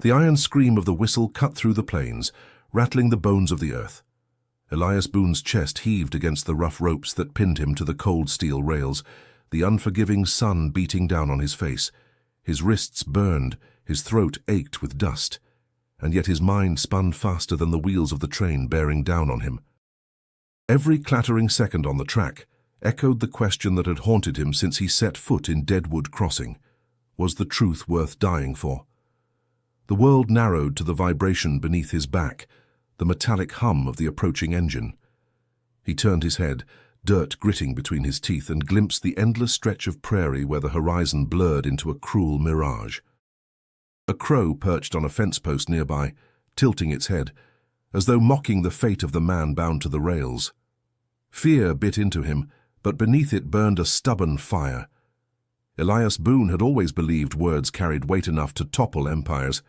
The iron scream of the whistle cut through the plains, rattling the bones of the earth. Elias Boone's chest heaved against the rough ropes that pinned him to the cold steel rails, the unforgiving sun beating down on his face. His wrists burned, his throat ached with dust, and yet his mind spun faster than the wheels of the train bearing down on him. Every clattering second on the track echoed the question that had haunted him since he set foot in Deadwood Crossing. Was the truth worth dying for? The world narrowed to the vibration beneath his back, the metallic hum of the approaching engine. He turned his head, dirt gritting between his teeth, and glimpsed the endless stretch of prairie where the horizon blurred into a cruel mirage. A crow perched on a fence post nearby, tilting its head, as though mocking the fate of the man bound to the rails. Fear bit into him, but beneath it burned a stubborn fire. Elias Boone had always believed words carried weight enough to topple empires.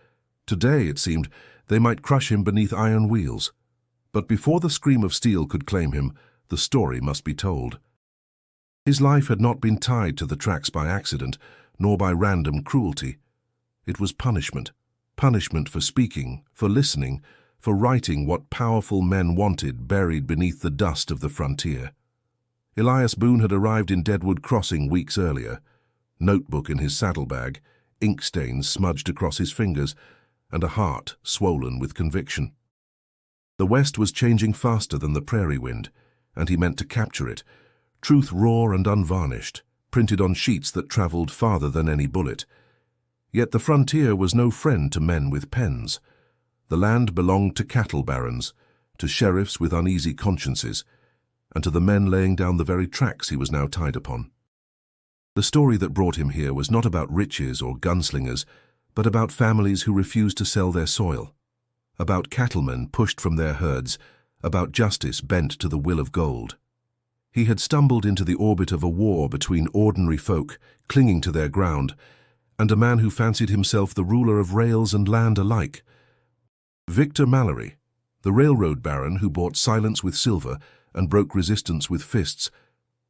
Today, it seemed, they might crush him beneath iron wheels. But before the scream of steel could claim him, the story must be told. His life had not been tied to the tracks by accident, nor by random cruelty. It was punishment. Punishment for speaking, for listening, for writing what powerful men wanted buried beneath the dust of the frontier. Elias Boone had arrived in Deadwood Crossing weeks earlier, notebook in his saddlebag, ink stains smudged across his fingers, and a heart swollen with conviction. The West was changing faster than the prairie wind, and he meant to capture it, truth raw and unvarnished, printed on sheets that traveled farther than any bullet. Yet the frontier was no friend to men with pens. The land belonged to cattle barons, to sheriffs with uneasy consciences, and to the men laying down the very tracks he was now tied upon. The story that brought him here was not about riches or gunslingers, but about families who refused to sell their soil, about cattlemen pushed from their herds, about justice bent to the will of gold. He had stumbled into the orbit of a war between ordinary folk clinging to their ground and a man who fancied himself the ruler of rails and land alike. Victor Mallory, the railroad baron who bought silence with silver and broke resistance with fists,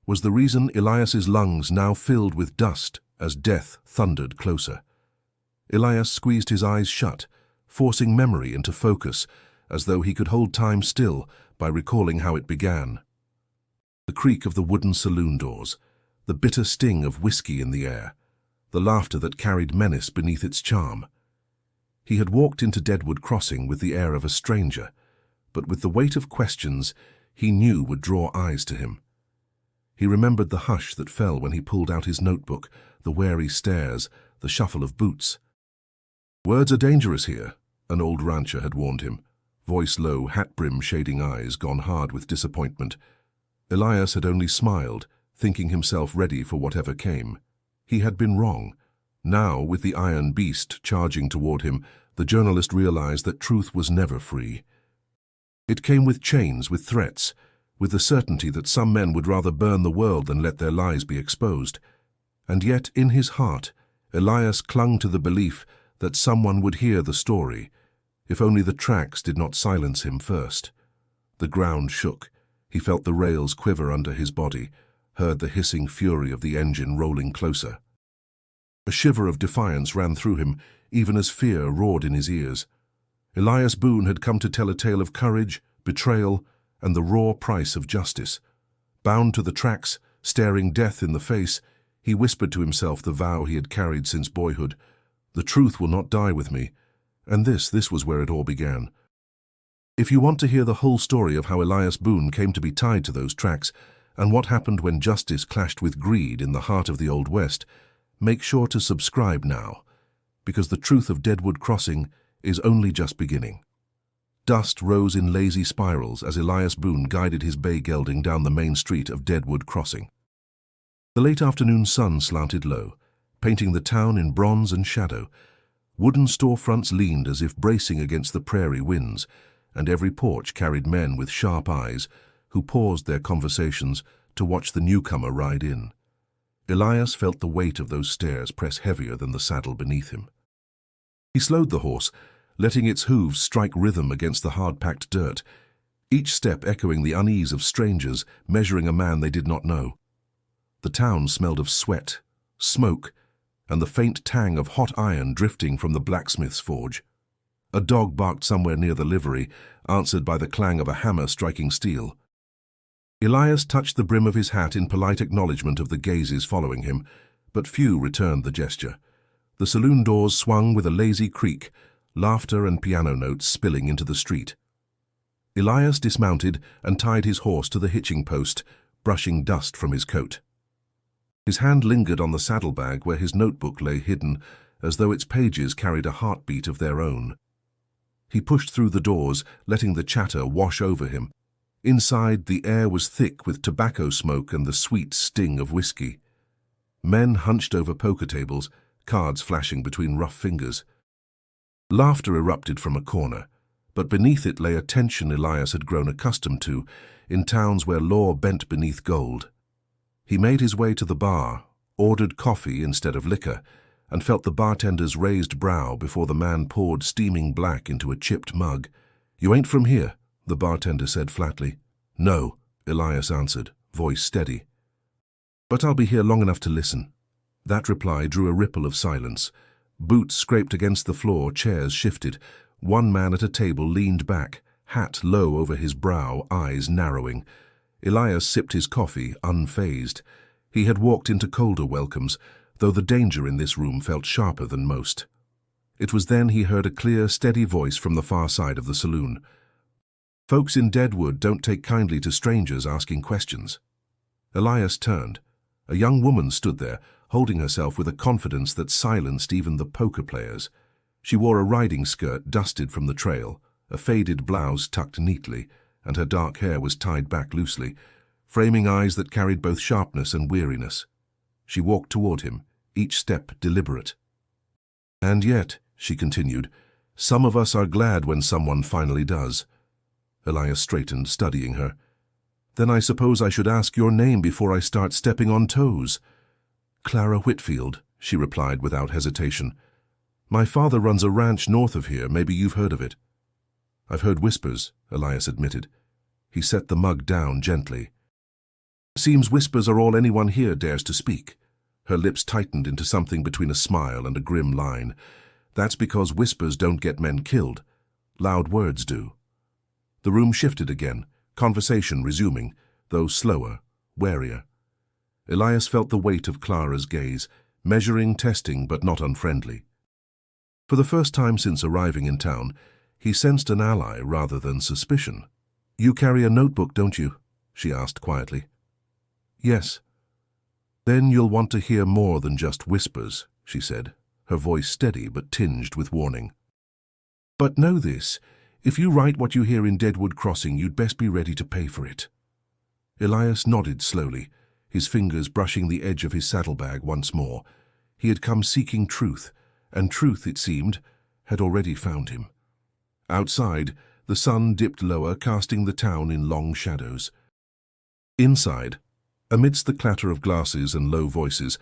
was the reason Elias's lungs now filled with dust as death thundered closer. Elias squeezed his eyes shut, forcing memory into focus, as though he could hold time still by recalling how it began. The creak of the wooden saloon doors, the bitter sting of whiskey in the air, the laughter that carried menace beneath its charm. He had walked into Deadwood Crossing with the air of a stranger, but with the weight of questions he knew would draw eyes to him. He remembered the hush that fell when he pulled out his notebook, the wary stares, the shuffle of boots. "Words are dangerous here," an old rancher had warned him, voice low, hat-brim shading eyes gone hard with disappointment. Elias had only smiled, thinking himself ready for whatever came. He had been wrong. Now, with the iron beast charging toward him, the journalist realized that truth was never free. It came with chains, with threats, with the certainty that some men would rather burn the world than let their lies be exposed. And yet, in his heart, Elias clung to the belief that someone would hear the story, if only the tracks did not silence him first. The ground shook. He felt the rails quiver under his body, heard the hissing fury of the engine rolling closer. A shiver of defiance ran through him, even as fear roared in his ears. Elias Boone had come to tell a tale of courage, betrayal, and the raw price of justice. Bound to the tracks, staring death in the face, he whispered to himself the vow he had carried since boyhood. The truth will not die with me. And this was where it all began. If you want to hear the whole story of how Elias Boone came to be tied to those tracks, and what happened when justice clashed with greed in the heart of the Old West, make sure to subscribe now, because the truth of Deadwood Crossing is only just beginning. Dust rose in lazy spirals as Elias Boone guided his bay gelding down the main street of Deadwood Crossing. The late afternoon sun slanted low, painting the town in bronze and shadow. Wooden storefronts leaned as if bracing against the prairie winds, and every porch carried men with sharp eyes who paused their conversations to watch the newcomer ride in. Elias felt the weight of those stares press heavier than the saddle beneath him. He slowed the horse, letting its hooves strike rhythm against the hard-packed dirt, each step echoing the unease of strangers measuring a man they did not know. The town smelled of sweat, smoke, and the faint tang of hot iron drifting from the blacksmith's forge. A dog barked somewhere near the livery, answered by the clang of a hammer striking steel. Elias touched the brim of his hat in polite acknowledgement of the gazes following him, but few returned the gesture. The saloon doors swung with a lazy creak, laughter and piano notes spilling into the street. Elias dismounted and tied his horse to the hitching post, brushing dust from his coat. His hand lingered on the saddlebag where his notebook lay hidden, as though its pages carried a heartbeat of their own. He pushed through the doors, letting the chatter wash over him. Inside, the air was thick with tobacco smoke and the sweet sting of whiskey. Men hunched over poker tables, cards flashing between rough fingers. Laughter erupted from a corner, but beneath it lay a tension Elias had grown accustomed to in towns where law bent beneath gold. He made his way to the bar, ordered coffee instead of liquor, and felt the bartender's raised brow before the man poured steaming black into a chipped mug. "You ain't from here," the bartender said flatly. "No," Elias answered, voice steady. "But I'll be here long enough to listen." That reply drew a ripple of silence. Boots scraped against the floor, chairs shifted. One man at a table leaned back, hat low over his brow, eyes narrowing. Elias sipped his coffee, unfazed. He had walked into colder welcomes, though the danger in this room felt sharper than most. It was then he heard a clear, steady voice from the far side of the saloon. "Folks in Deadwood don't take kindly to strangers asking questions." Elias turned. A young woman stood there, holding herself with a confidence that silenced even the poker players. She wore a riding skirt dusted from the trail, a faded blouse tucked neatly, and her dark hair was tied back loosely, framing eyes that carried both sharpness and weariness. She walked toward him, each step deliberate. "And yet," she continued, "some of us are glad when someone finally does." Elias straightened, studying her. "Then I suppose I should ask your name before I start stepping on toes." "Clara Whitfield," she replied without hesitation. "My father runs a ranch north of here. Maybe you've heard of it." "I've heard whispers," Elias admitted. He set the mug down gently. "Seems whispers are all anyone here dares to speak." Her lips tightened into something between a smile and a grim line. "That's because whispers don't get men killed. Loud words do." The room shifted again, conversation resuming, though slower, warier. Elias felt the weight of Clara's gaze, measuring, testing, but not unfriendly. For the first time since arriving in town, he sensed an ally rather than suspicion. "You carry a notebook, don't you?" she asked quietly. "Yes." "Then you'll want to hear more than just whispers," she said, her voice steady but tinged with warning. "But know this, if you write what you hear in Deadwood Crossing, you'd best be ready to pay for it." Elias nodded slowly, his fingers brushing the edge of his saddlebag once more. He had come seeking truth, and truth, it seemed, had already found him. Outside, the sun dipped lower, casting the town in long shadows. Inside, amidst the clatter of glasses and low voices,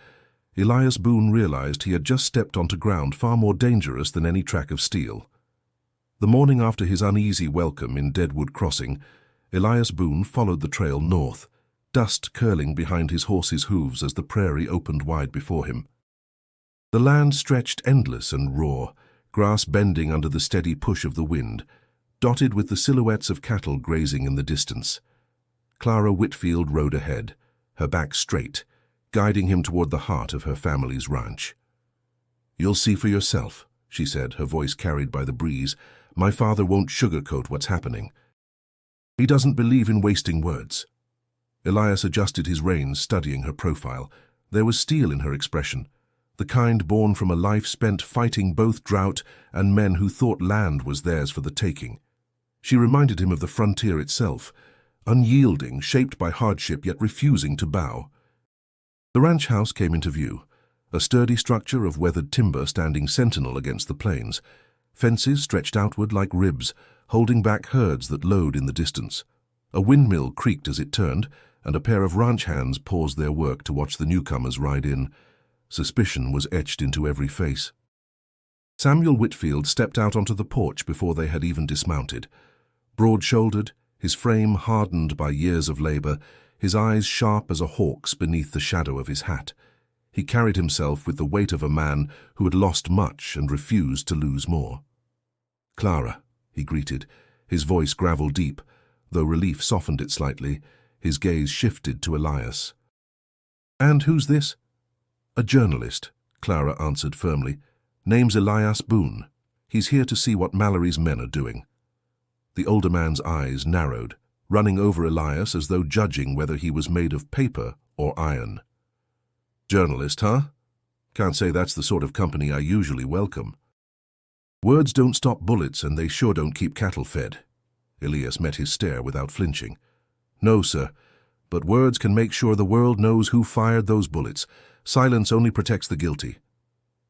Elias Boone realized he had just stepped onto ground far more dangerous than any track of steel. The morning after his uneasy welcome in Deadwood Crossing, Elias Boone followed the trail north, dust curling behind his horse's hooves as the prairie opened wide before him. The land stretched endless and raw, grass bending under the steady push of the wind, dotted with the silhouettes of cattle grazing in the distance. Clara Whitfield rode ahead, her back straight, guiding him toward the heart of her family's ranch. "You'll see for yourself," she said, her voice carried by the breeze. "My father won't sugarcoat what's happening. He doesn't believe in wasting words." Elias adjusted his reins, studying her profile. There was steel in her expression, the kind born from a life spent fighting both drought and men who thought land was theirs for the taking. She reminded him of the frontier itself, unyielding, shaped by hardship, yet refusing to bow. The ranch house came into view, a sturdy structure of weathered timber standing sentinel against the plains. Fences stretched outward like ribs, holding back herds that lowed in the distance. A windmill creaked as it turned, and a pair of ranch hands paused their work to watch the newcomers ride in. Suspicion was etched into every face. Samuel Whitfield stepped out onto the porch before they had even dismounted. Broad-shouldered, his frame hardened by years of labor, his eyes sharp as a hawk's beneath the shadow of his hat. He carried himself with the weight of a man who had lost much and refused to lose more. "Clara," he greeted, his voice gravel-deep. Though relief softened it slightly, his gaze shifted to Elias. "And who's this?" "A journalist," Clara answered firmly. "Name's Elias Boone. He's here to see what Mallory's men are doing." The older man's eyes narrowed, running over Elias as though judging whether he was made of paper or iron. "Journalist, huh? Can't say that's the sort of company I usually welcome." "Words don't stop bullets, and they sure don't keep cattle fed." Elias met his stare without flinching. "No, sir, but words can make sure the world knows who fired those bullets. Silence only protects the guilty."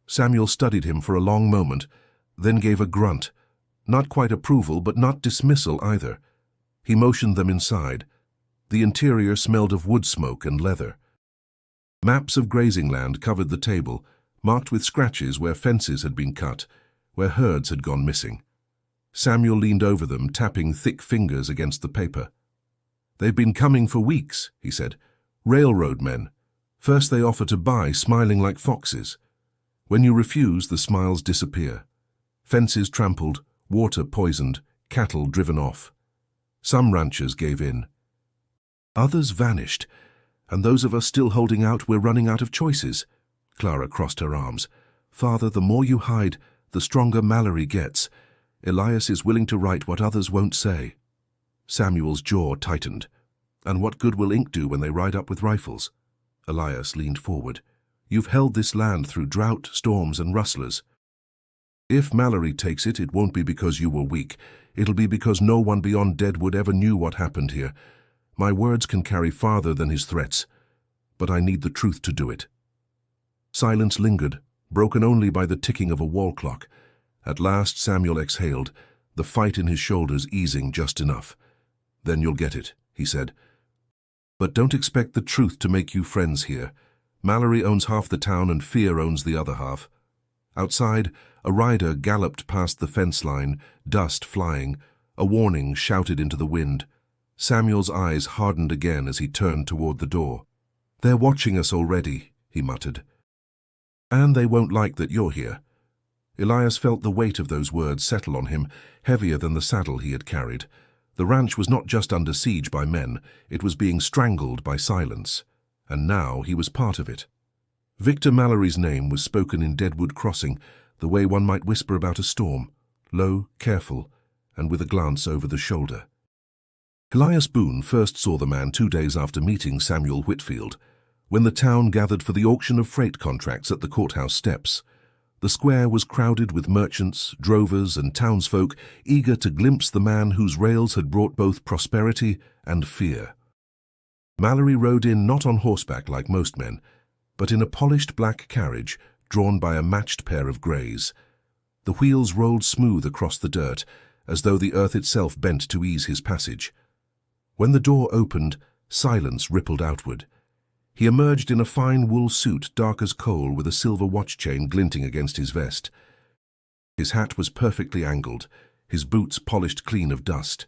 Samuel studied him for a long moment, then gave a grunt. Not quite approval, but not dismissal either. He motioned them inside. The interior smelled of wood smoke and leather. Maps of grazing land covered the table, marked with scratches where fences had been cut, where herds had gone missing. Samuel leaned over them, tapping thick fingers against the paper. "They've been coming for weeks," he said. "Railroad men. First they offer to buy, smiling like foxes. When you refuse, the smiles disappear. Fences trampled, water poisoned, cattle driven off. Some ranchers gave in. Others vanished, and those of us still holding out were running out of choices." Clara crossed her arms. "Father, the more you hide, the stronger Mallory gets. Elias is willing to write what others won't say." Samuel's jaw tightened. "And what good will ink do when they ride up with rifles?" Elias leaned forward. "You've held this land through drought, storms, and rustlers. If Mallory takes it, it won't be because you were weak. It'll be because no one beyond Deadwood ever knew what happened here. My words can carry farther than his threats, but I need the truth to do it." Silence lingered, broken only by the ticking of a wall clock. At last Samuel exhaled, the fight in his shoulders easing just enough. "Then you'll get it," he said. "But don't expect the truth to make you friends here. Mallory owns half the town and fear owns the other half." Outside, a rider galloped past the fence line, dust flying. A warning shouted into the wind. Samuel's eyes hardened again as he turned toward the door. "They're watching us already," he muttered. "And they won't like that you're here." Elias felt the weight of those words settle on him, heavier than the saddle he had carried. The ranch was not just under siege by men, it was being strangled by silence. And now he was part of it. Victor Mallory's name was spoken in Deadwood Crossing, the way one might whisper about a storm, low, careful, and with a glance over the shoulder. Elias Boone first saw the man 2 days after meeting Samuel Whitfield, when the town gathered for the auction of freight contracts at the courthouse steps. The square was crowded with merchants, drovers, and townsfolk eager to glimpse the man whose rails had brought both prosperity and fear. Mallory rode in not on horseback like most men, but in a polished black carriage drawn by a matched pair of greys. The wheels rolled smooth across the dirt, as though the earth itself bent to ease his passage. When the door opened, silence rippled outward. He emerged in a fine wool suit dark as coal with a silver watch chain glinting against his vest. His hat was perfectly angled, his boots polished clean of dust.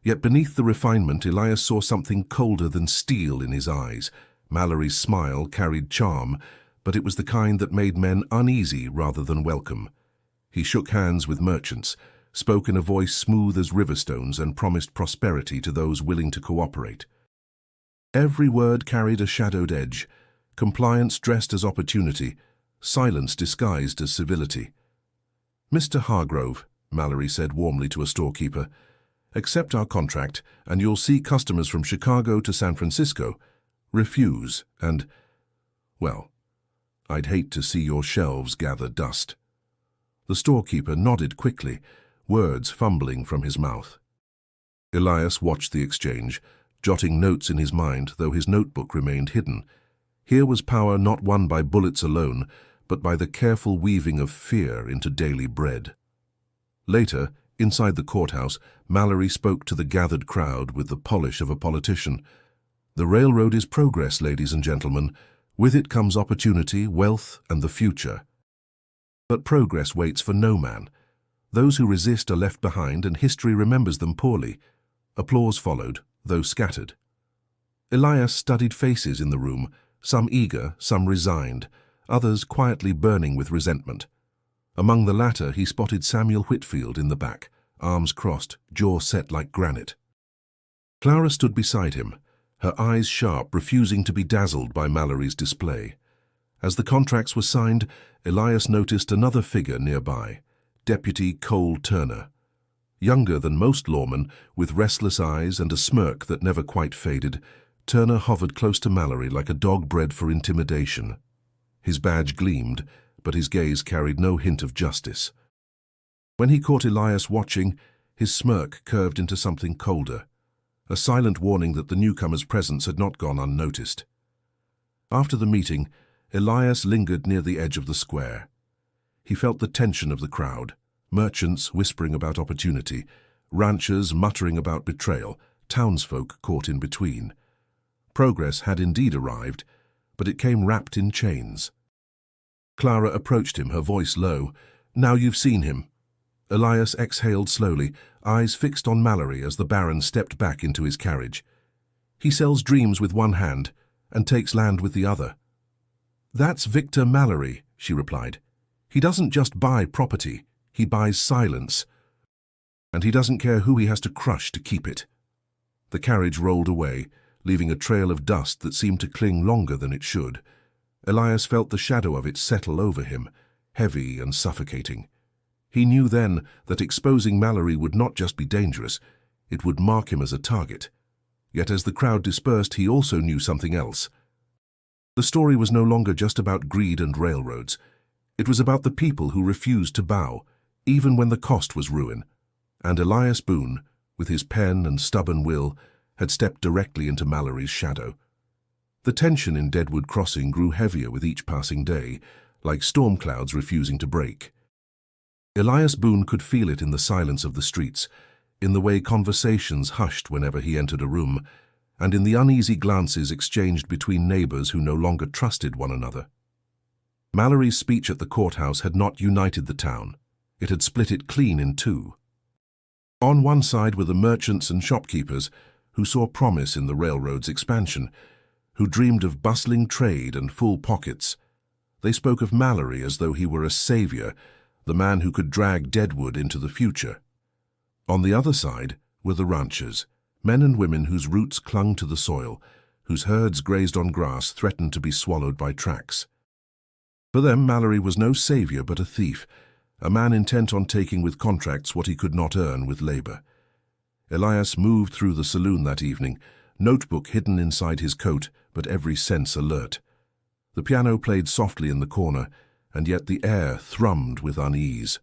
Yet beneath the refinement, Elias saw something colder than steel in his eyes. Mallory's smile carried charm, but it was the kind that made men uneasy rather than welcome. He shook hands with merchants, spoke in a voice smooth as riverstones, and promised prosperity to those willing to cooperate. Every word carried a shadowed edge, compliance dressed as opportunity, silence disguised as civility. "Mr. Hargrove," Mallory said warmly to a storekeeper, "accept our contract, and you'll see customers from Chicago to San Francisco. Refuse, and, well, I'd hate to see your shelves gather dust." The storekeeper nodded quickly, words fumbling from his mouth. Elias watched the exchange, jotting notes in his mind, though his notebook remained hidden. Here was power not won by bullets alone, but by the careful weaving of fear into daily bread. Later, inside the courthouse, Mallory spoke to the gathered crowd with the polish of a politician. "The railroad is progress, ladies and gentlemen. With it comes opportunity, wealth, and the future. But progress waits for no man. Those who resist are left behind, and history remembers them poorly." Applause followed, though scattered. Elias studied faces in the room, some eager, some resigned, others quietly burning with resentment. Among the latter he spotted Samuel Whitfield in the back, arms crossed, jaw set like granite. Clara stood beside him, her eyes sharp, refusing to be dazzled by Mallory's display. As the contracts were signed, Elias noticed another figure nearby, Deputy Cole Turner. Younger than most lawmen, with restless eyes and a smirk that never quite faded, Turner hovered close to Mallory like a dog bred for intimidation. His badge gleamed, but his gaze carried no hint of justice. When he caught Elias watching, his smirk curved into something colder, a silent warning that the newcomer's presence had not gone unnoticed. After the meeting, Elias lingered near the edge of the square. He felt the tension of the crowd, merchants whispering about opportunity, ranchers muttering about betrayal, townsfolk caught in between. Progress had indeed arrived, but it came wrapped in chains. Clara approached him, her voice low. "Now you've seen him." Elias exhaled slowly, eyes fixed on Mallory as the Baron stepped back into his carriage. "He sells dreams with one hand and takes land with the other." "That's Victor Mallory," she replied. "He doesn't just buy property, he buys silence. And he doesn't care who he has to crush to keep it." The carriage rolled away, leaving a trail of dust that seemed to cling longer than it should. Elias felt the shadow of it settle over him, heavy and suffocating. He knew then that exposing Mallory would not just be dangerous, it would mark him as a target. Yet as the crowd dispersed, he also knew something else. The story was no longer just about greed and railroads. It was about the people who refused to bow, even when the cost was ruin. And Elias Boone, with his pen and stubborn will, had stepped directly into Mallory's shadow. The tension in Deadwood Crossing grew heavier with each passing day, like storm clouds refusing to break. Elias Boone could feel it in the silence of the streets, in the way conversations hushed whenever he entered a room, and in the uneasy glances exchanged between neighbors who no longer trusted one another. Mallory's speech at the courthouse had not united the town. It had split it clean in two. On one side were the merchants and shopkeepers who saw promise in the railroad's expansion, who dreamed of bustling trade and full pockets. They spoke of Mallory as though he were a savior, the man who could drag Deadwood into the future. On the other side were the ranchers, men and women whose roots clung to the soil, whose herds grazed on grass threatened to be swallowed by tracks. For them, Mallory was no savior but a thief, a man intent on taking with contracts what he could not earn with labor. Elias moved through the saloon that evening, notebook hidden inside his coat, but every sense alert. The piano played softly in the corner, and yet the air thrummed with unease.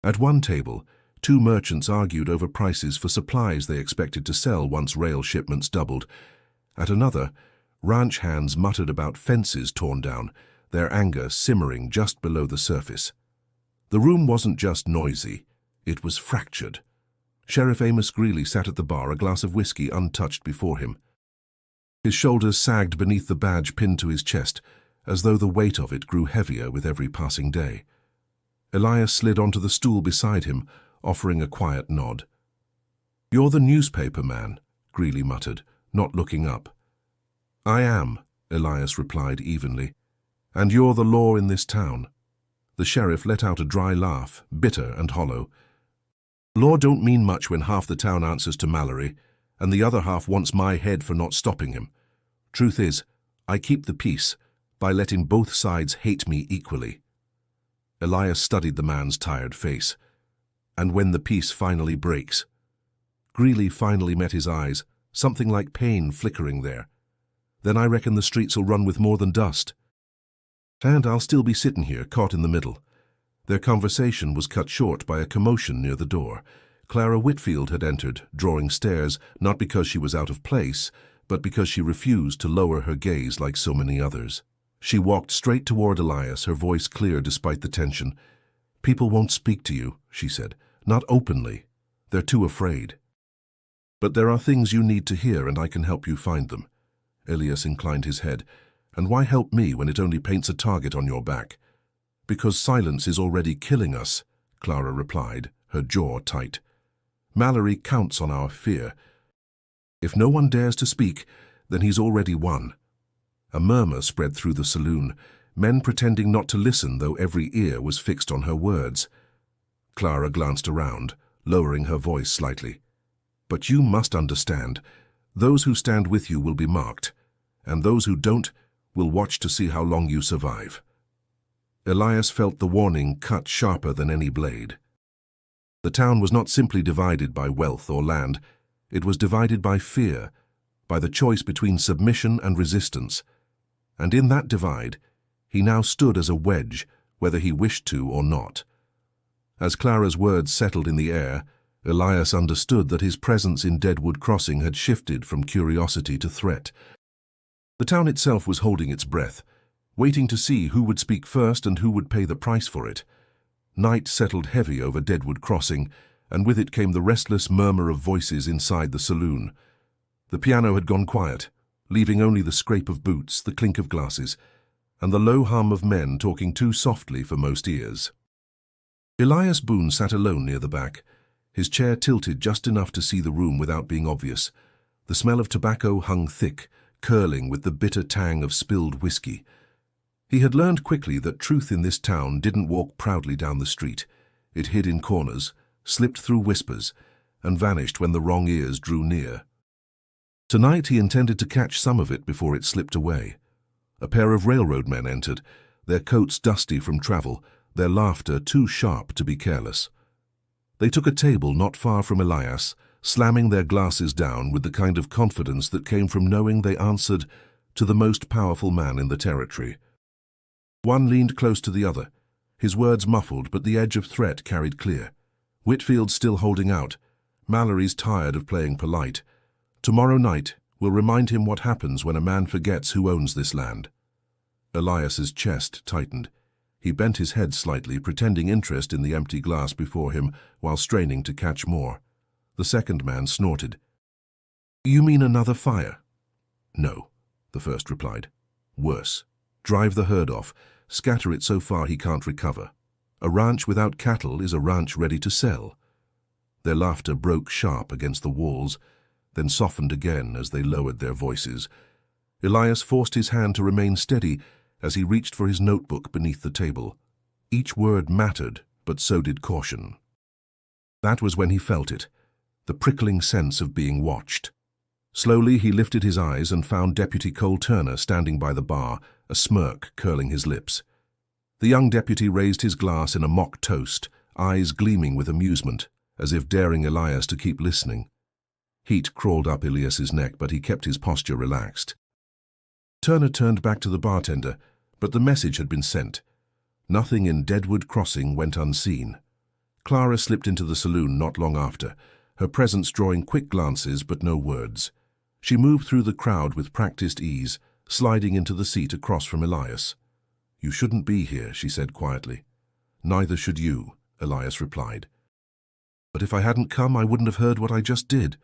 At one table, two merchants argued over prices for supplies they expected to sell once rail shipments doubled. At another, ranch hands muttered about fences torn down, their anger simmering just below the surface. The room wasn't just noisy, it was fractured. Sheriff Amos Greeley sat at the bar, a glass of whiskey untouched before him. His shoulders sagged beneath the badge pinned to his chest, as though the weight of it grew heavier with every passing day. Elias slid onto the stool beside him, offering a quiet nod. "You're the newspaper man," Greeley muttered, not looking up. "I am," Elias replied evenly. "And you're the law in this town." The sheriff let out a dry laugh, bitter and hollow. "Law don't mean much when half the town answers to Mallory, and the other half wants my head for not stopping him. Truth is, I keep the peace by letting both sides hate me equally." Elias studied the man's tired face. "And when the peace finally breaks?" Greeley finally met his eyes, something like pain flickering there. "Then I reckon the streets will run with more than dust. And I'll still be sitting here, caught in the middle." Their conversation was cut short by a commotion near the door. Clara Whitfield had entered, drawing stairs, not because she was out of place, but because she refused to lower her gaze like so many others. She walked straight toward Elias, her voice clear despite the tension. "People won't speak to you," she said. "Not openly. They're too afraid. But there are things you need to hear, and I can help you find them." Elias inclined his head. "And why help me when it only paints a target on your back?" "Because silence is already killing us," Clara replied, her jaw tight. "Mallory counts on our fear. If no one dares to speak, then he's already won. A murmur spread through the saloon, men pretending not to listen though every ear was fixed on her words. Clara glanced around, lowering her voice slightly. "But you must understand, those who stand with you will be marked, and those who don't will watch to see how long you survive." Elias felt the warning cut sharper than any blade. The town was not simply divided by wealth or land, it was divided by fear, by the choice between submission and resistance. And in that divide, he now stood as a wedge, whether he wished to or not. As Clara's words settled in the air, Elias understood that his presence in Deadwood Crossing had shifted from curiosity to threat. The town itself was holding its breath, waiting to see who would speak first and who would pay the price for it. Night settled heavy over Deadwood Crossing, and with it came the restless murmur of voices inside the saloon. The piano had gone quiet, leaving only the scrape of boots, the clink of glasses, and the low hum of men talking too softly for most ears. Elias Boone sat alone near the back, his chair tilted just enough to see the room without being obvious. The smell of tobacco hung thick, curling with the bitter tang of spilled whiskey. He had learned quickly that truth in this town didn't walk proudly down the street. It hid in corners, slipped through whispers, and vanished when the wrong ears drew near. Tonight he intended to catch some of it before it slipped away. A pair of railroad men entered, their coats dusty from travel, their laughter too sharp to be careless. They took a table not far from Elias, slamming their glasses down with the kind of confidence that came from knowing they answered to the most powerful man in the territory. One leaned close to the other, his words muffled but the edge of threat carried clear. Whitfield's still holding out. Mallory's tired of playing polite. Tomorrow night will remind him what happens when a man forgets who owns this land. Elias's chest tightened. He bent his head slightly, pretending interest in the empty glass before him while straining to catch more. The second man snorted. "You mean another fire?" "No," the first replied. "Worse. Drive the herd off, scatter it so far he can't recover. A ranch without cattle is a ranch ready to sell." Their laughter broke sharp against the walls, then softened again as they lowered their voices. Elias forced his hand to remain steady as he reached for his notebook beneath the table. Each word mattered, but so did caution. That was when he felt it, the prickling sense of being watched. Slowly he lifted his eyes and found Deputy Cole Turner standing by the bar, a smirk curling his lips. The young deputy raised his glass in a mock toast, eyes gleaming with amusement, as if daring Elias to keep listening. Heat crawled up Elias's neck, but he kept his posture relaxed. Turner turned back to the bartender, but the message had been sent. Nothing in Deadwood Crossing went unseen. Clara slipped into the saloon not long after, her presence drawing quick glances but no words. She moved through the crowd with practiced ease, sliding into the seat across from Elias. "You shouldn't be here," she said quietly. "Neither should you," Elias replied. "But if I hadn't come, I wouldn't have heard what I just did."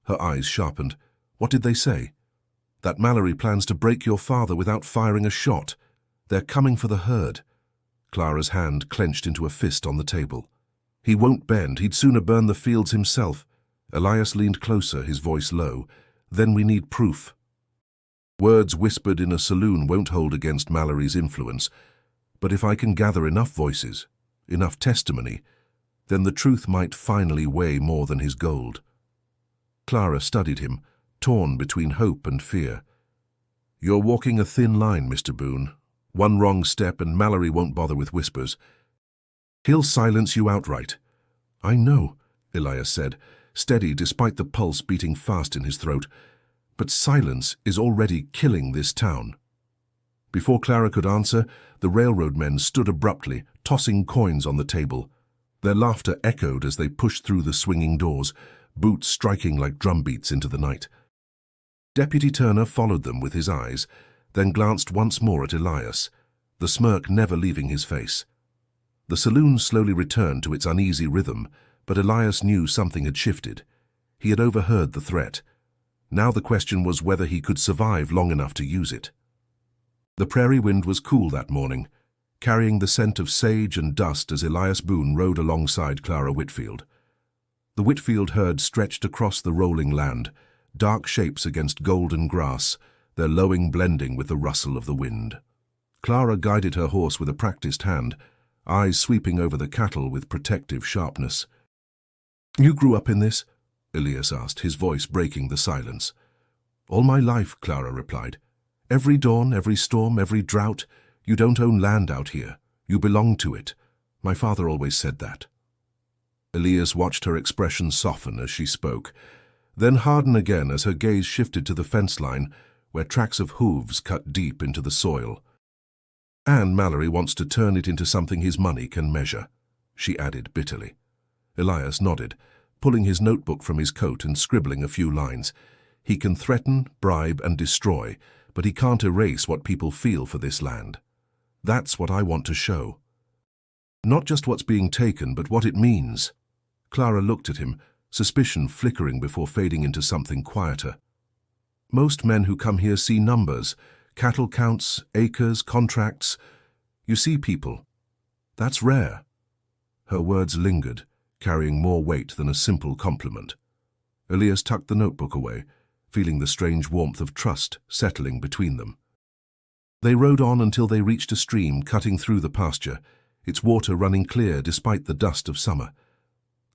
Her eyes sharpened. "What did they say?" "That Mallory plans to break your father without firing a shot. They're coming for the herd." Clara's hand clenched into a fist on the table. "He won't bend. He'd sooner burn the fields himself." Elias leaned closer, his voice low. "Then we need proof." Words whispered in a saloon won't hold against Mallory's influence. But if I can gather enough voices, enough testimony, then the truth might finally weigh more than his gold. Clara studied him, torn between hope and fear. "You're walking a thin line, Mr. Boone. One wrong step and Mallory won't bother with whispers. He'll silence you outright." "I know," Elias said, steady despite the pulse beating fast in his throat. "But silence is already killing this town." Before Clara could answer, the railroad men stood abruptly, tossing coins on the table. Their laughter echoed as they pushed through the swinging doors, boots striking like drumbeats into the night. Deputy Turner followed them with his eyes, then glanced once more at Elias, the smirk never leaving his face. The saloon slowly returned to its uneasy rhythm, but Elias knew something had shifted. He had overheard the threat. Now the question was whether he could survive long enough to use it. The prairie wind was cool that morning, carrying the scent of sage and dust as Elias Boone rode alongside Clara Whitfield. The Whitfield herd stretched across the rolling land, dark shapes against golden grass, their lowing blending with the rustle of the wind. Clara guided her horse with a practiced hand, eyes sweeping over the cattle with protective sharpness. "You grew up in this?" Elias asked, his voice breaking the silence. "All my life," Clara replied. "Every dawn, every storm, every drought. You don't own land out here. You belong to it. My father always said that." Elias watched her expression soften as she spoke, then harden again as her gaze shifted to the fence line, where tracks of hooves cut deep into the soil. "And Mallory wants to turn it into something his money can measure," she added bitterly. Elias nodded, pulling his notebook from his coat and scribbling a few lines. "He can threaten, bribe, and destroy, but he can't erase what people feel for this land. That's what I want to show. Not just what's being taken, but what it means." Clara looked at him, suspicion flickering before fading into something quieter. "Most men who come here see numbers, cattle counts, acres, contracts. You see people. That's rare." Her words lingered, carrying more weight than a simple compliment. Elias tucked the notebook away, feeling the strange warmth of trust settling between them. They rode on until they reached a stream cutting through the pasture, its water running clear despite the dust of summer.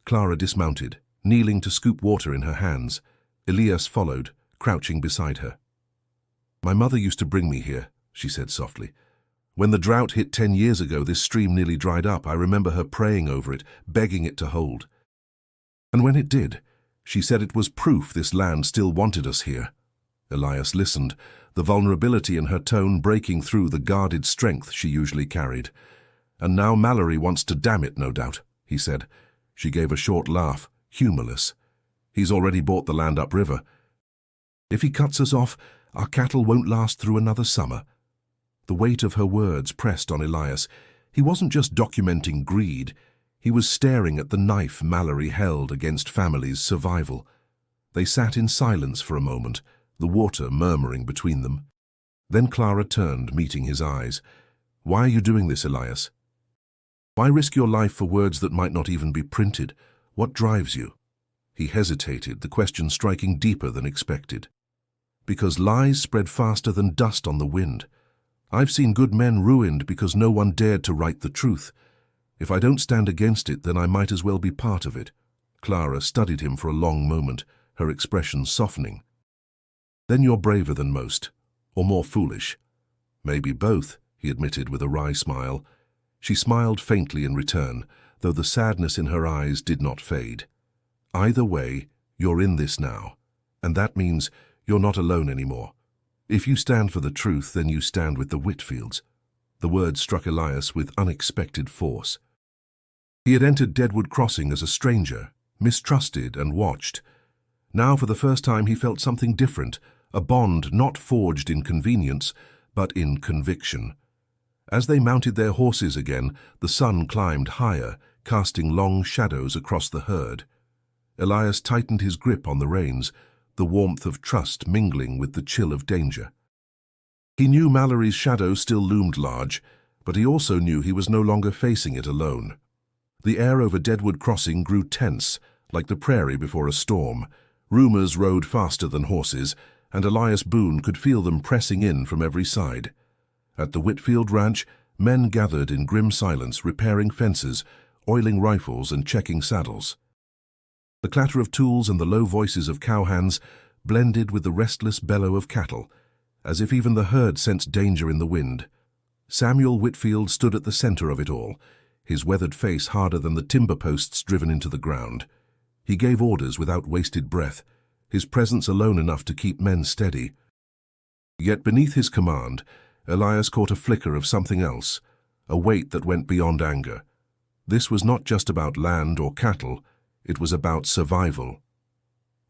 Clara dismounted, kneeling to scoop water in her hands. Elias followed, crouching beside her. "My mother used to bring me here," she said softly. "When the drought hit 10 years ago, this stream nearly dried up. I remember her praying over it, begging it to hold. And when it did, she said it was proof this land still wanted us here." Elias listened, the vulnerability in her tone breaking through the guarded strength she usually carried. "And now Mallory wants to dam it, no doubt," he said. She gave a short laugh, humorless. "He's already bought the land upriver. If he cuts us off, our cattle won't last through another summer." The weight of her words pressed on Elias. He wasn't just documenting greed. He was staring at the knife Mallory held against families' survival. They sat in silence for a moment, the water murmuring between them. Then Clara turned, meeting his eyes. "Why are you doing this, Elias? Why risk your life for words that might not even be printed? What drives you?" He hesitated, the question striking deeper than expected. "Because lies spread faster than dust on the wind. I've seen good men ruined because no one dared to write the truth. If I don't stand against it, then I might as well be part of it." Clara studied him for a long moment, her expression softening. "Then you're braver than most, or more foolish." "Maybe both," he admitted with a wry smile. She smiled faintly in return, though the sadness in her eyes did not fade. "Either way, you're in this now, and that means you're not alone anymore. If you stand for the truth, then you stand with the Whitfields." The words struck Elias with unexpected force. He had entered Deadwood Crossing as a stranger, mistrusted and watched. Now for the first time he felt something different, a bond not forged in convenience, but in conviction. As they mounted their horses again, the sun climbed higher, casting long shadows across the herd. Elias tightened his grip on the reins, the warmth of trust mingling with the chill of danger. He knew Mallory's shadow still loomed large, but he also knew he was no longer facing it alone. The air over Deadwood Crossing grew tense, like the prairie before a storm. Rumors rode faster than horses, and Elias Boone could feel them pressing in from every side. At the Whitfield Ranch, men gathered in grim silence, repairing fences, oiling rifles and checking saddles. The clatter of tools and the low voices of cowhands blended with the restless bellow of cattle, as if even the herd sensed danger in the wind. Samuel Whitfield stood at the center of it all, his weathered face harder than the timber posts driven into the ground. He gave orders without wasted breath, his presence alone enough to keep men steady. Yet beneath his command, Elias caught a flicker of something else, a weight that went beyond anger. This was not just about land or cattle, it was about survival.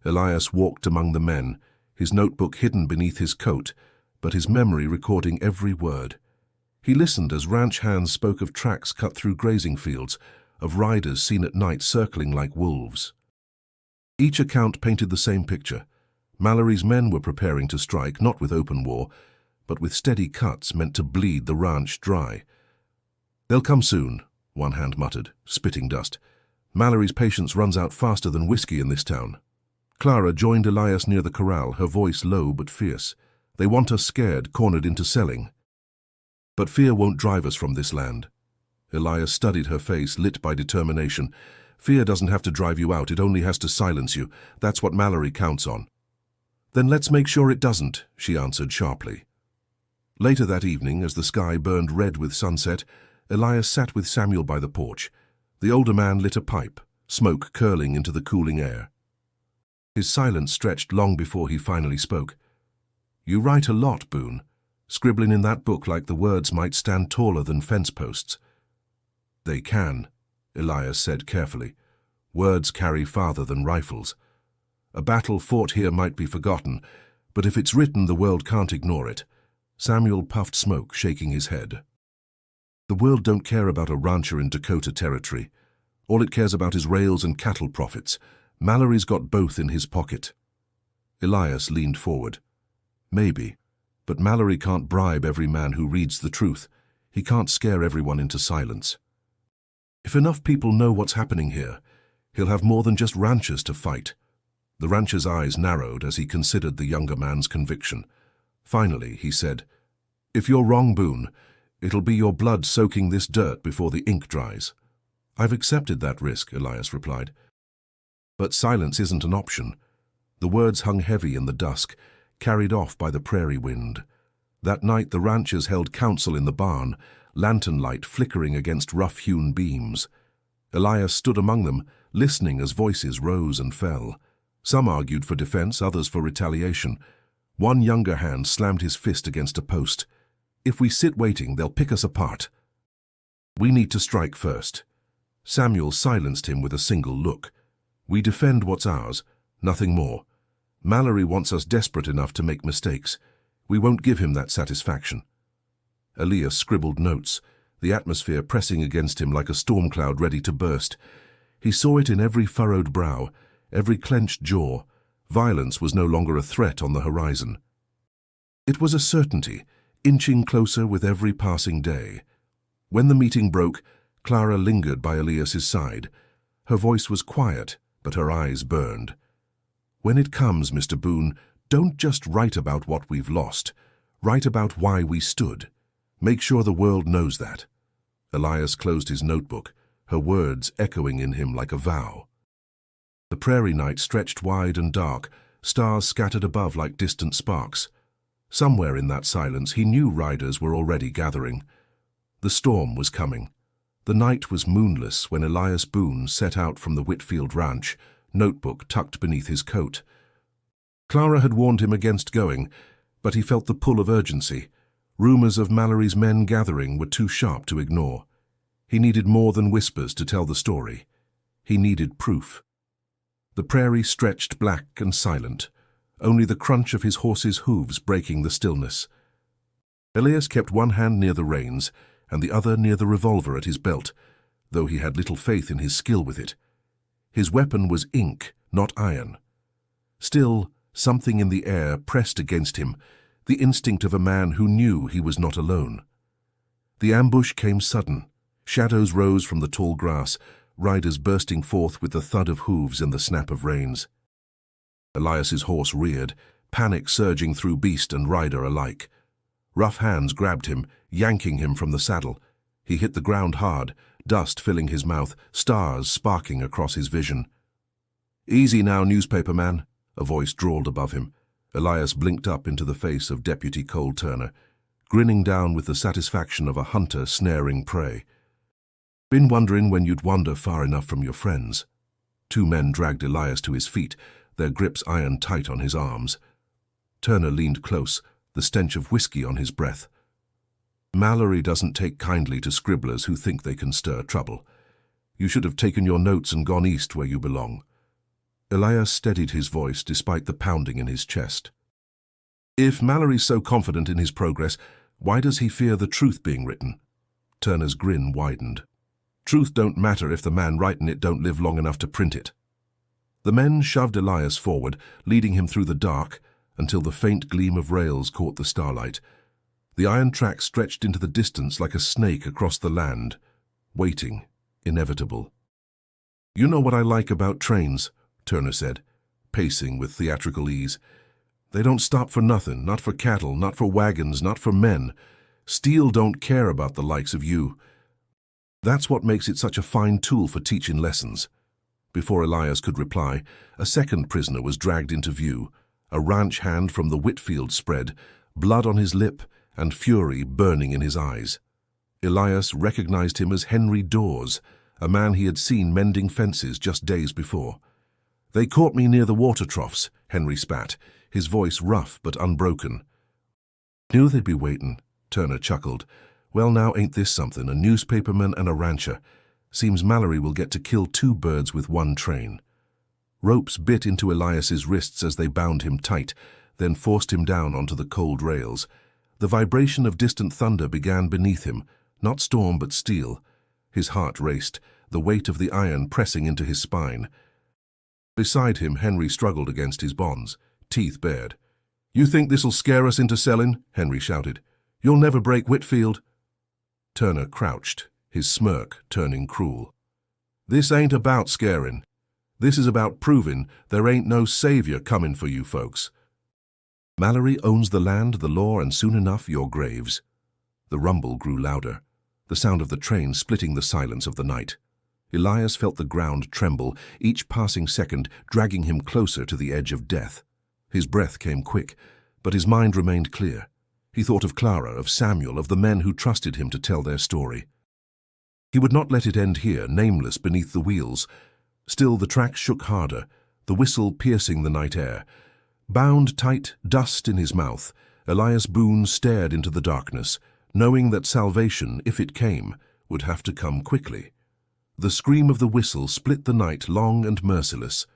Elias walked among the men, his notebook hidden beneath his coat, but his memory recording every word. He listened as ranch hands spoke of tracks cut through grazing fields, of riders seen at night circling like wolves. Each account painted the same picture. Mallory's men were preparing to strike, not with open war, but with steady cuts meant to bleed the ranch dry. "They'll come soon," one hand muttered, spitting dust. "Mallory's patience runs out faster than whiskey in this town." Clara joined Elias near the corral, her voice low but fierce. They want us scared, cornered into selling. But fear won't drive us from this land. Elias studied her face, lit by determination. Fear doesn't have to drive you out, it only has to silence you. That's what Mallory counts on. Then let's make sure it doesn't, she answered sharply. Later that evening, as the sky burned red with sunset, Elias sat with Samuel by the porch. The older man lit a pipe, smoke curling into the cooling air. His silence stretched long before he finally spoke. "You write a lot, Boone, scribbling in that book like the words might stand taller than fence posts." "They can," Elias said carefully. "Words carry farther than rifles. A battle fought here might be forgotten, but if it's written, the world can't ignore it." Samuel puffed smoke, shaking his head. "The world don't care about a rancher in Dakota Territory. All it cares about is rails and cattle profits. Mallory's got both in his pocket." Elias leaned forward. "Maybe, but Mallory can't bribe every man who reads the truth. He can't scare everyone into silence. If enough people know what's happening here, he'll have more than just ranchers to fight." The rancher's eyes narrowed as he considered the younger man's conviction. Finally, he said, "If you're wrong, Boone, it'll be your blood soaking this dirt before the ink dries." "I've accepted that risk," Elias replied. But silence isn't an option. The words hung heavy in the dusk, carried off by the prairie wind. That night the ranchers held council in the barn, lantern light flickering against rough-hewn beams. Elias stood among them, listening as voices rose and fell. Some argued for defense, others for retaliation. One younger hand slammed his fist against a post. "If we sit waiting, they'll pick us apart. We need to strike first." Samuel silenced him with a single look. "We defend what's ours, nothing more. Mallory wants us desperate enough to make mistakes. We won't give him that satisfaction." Elias scribbled notes, the atmosphere pressing against him like a storm cloud ready to burst. He saw it in every furrowed brow, every clenched jaw. Violence was no longer a threat on the horizon. It was a certainty, inching closer with every passing day. When the meeting broke, Clara lingered by Elias's side. Her voice was quiet, but her eyes burned. "When it comes, Mr. Boone, don't just write about what we've lost. Write about why we stood. Make sure the world knows that." Elias closed his notebook, her words echoing in him like a vow. The prairie night stretched wide and dark, stars scattered above like distant sparks. Somewhere in that silence he knew riders were already gathering. The storm was coming. The night was moonless when Elias Boone set out from the Whitfield ranch, notebook tucked beneath his coat. Clara had warned him against going, but he felt the pull of urgency. Rumors of Mallory's men gathering were too sharp to ignore. He needed more than whispers to tell the story. He needed proof. The prairie stretched black and silent, only the crunch of his horse's hooves breaking the stillness. Elias kept one hand near the reins and the other near the revolver at his belt, though he had little faith in his skill with it. His weapon was ink, not iron. Still, something in the air pressed against him, the instinct of a man who knew he was not alone. The ambush came sudden. Shadows rose from the tall grass, riders bursting forth with the thud of hooves and the snap of reins. Elias's horse reared, panic surging through beast and rider alike. Rough hands grabbed him, yanking him from the saddle. He hit the ground hard, dust filling his mouth, stars sparking across his vision. "Easy now, newspaper man," a voice drawled above him. Elias blinked up into the face of Deputy Cole Turner, grinning down with the satisfaction of a hunter snaring prey. "Been wondering when you'd wander far enough from your friends." Two men dragged Elias to his feet, their grips iron tight on his arms. Turner leaned close, the stench of whiskey on his breath. "Mallory doesn't take kindly to scribblers who think they can stir trouble. You should have taken your notes and gone east where you belong." Elias steadied his voice despite the pounding in his chest. "If Mallory's so confident in his progress, why does he fear the truth being written?" Turner's grin widened. "Truth don't matter if the man writing it don't live long enough to print it." The men shoved Elias forward, leading him through the dark, until the faint gleam of rails caught the starlight. The iron track stretched into the distance like a snake across the land, waiting, inevitable. "You know what I like about trains," Turner said, pacing with theatrical ease. They don't stop for nothing, not for cattle, not for wagons, not for men. Steel don't care about the likes of you. That's what makes it such a fine tool for teaching lessons. Before Elias could reply, a second prisoner was dragged into view, a ranch hand from the Whitfield spread, blood on his lip and fury burning in his eyes. Elias recognized him as Henry Dawes, a man he had seen mending fences just days before. "They caught me near the water troughs," Henry spat, his voice rough but unbroken. "Knew they'd be waiting," Turner chuckled. "Well, now ain't this something, a newspaperman and a rancher. Seems Mallory will get to kill two birds with one train." Ropes bit into Elias's wrists as they bound him tight, then forced him down onto the cold rails. The vibration of distant thunder began beneath him, not storm but steel. His heart raced, the weight of the iron pressing into his spine. Beside him, Henry struggled against his bonds, teeth bared. "You think this'll scare us into selling?" Henry shouted. "You'll never break Whitfield." Turner crouched, his smirk turning cruel. "This ain't about scaring. This is about proving there ain't no savior coming for you folks. Mallory owns the land, the law, and soon enough your graves." The rumble grew louder, the sound of the train splitting the silence of the night. Elias felt the ground tremble, each passing second dragging him closer to the edge of death. His breath came quick, but his mind remained clear. He thought of Clara, of Samuel, of the men who trusted him to tell their story. He would not let it end here, nameless beneath the wheels. Still the tracks shook harder, the whistle piercing the night air. Bound tight, dust in his mouth, Elias Boone stared into the darkness, knowing that salvation, if it came, would have to come quickly. The scream of the whistle split the night long and merciless.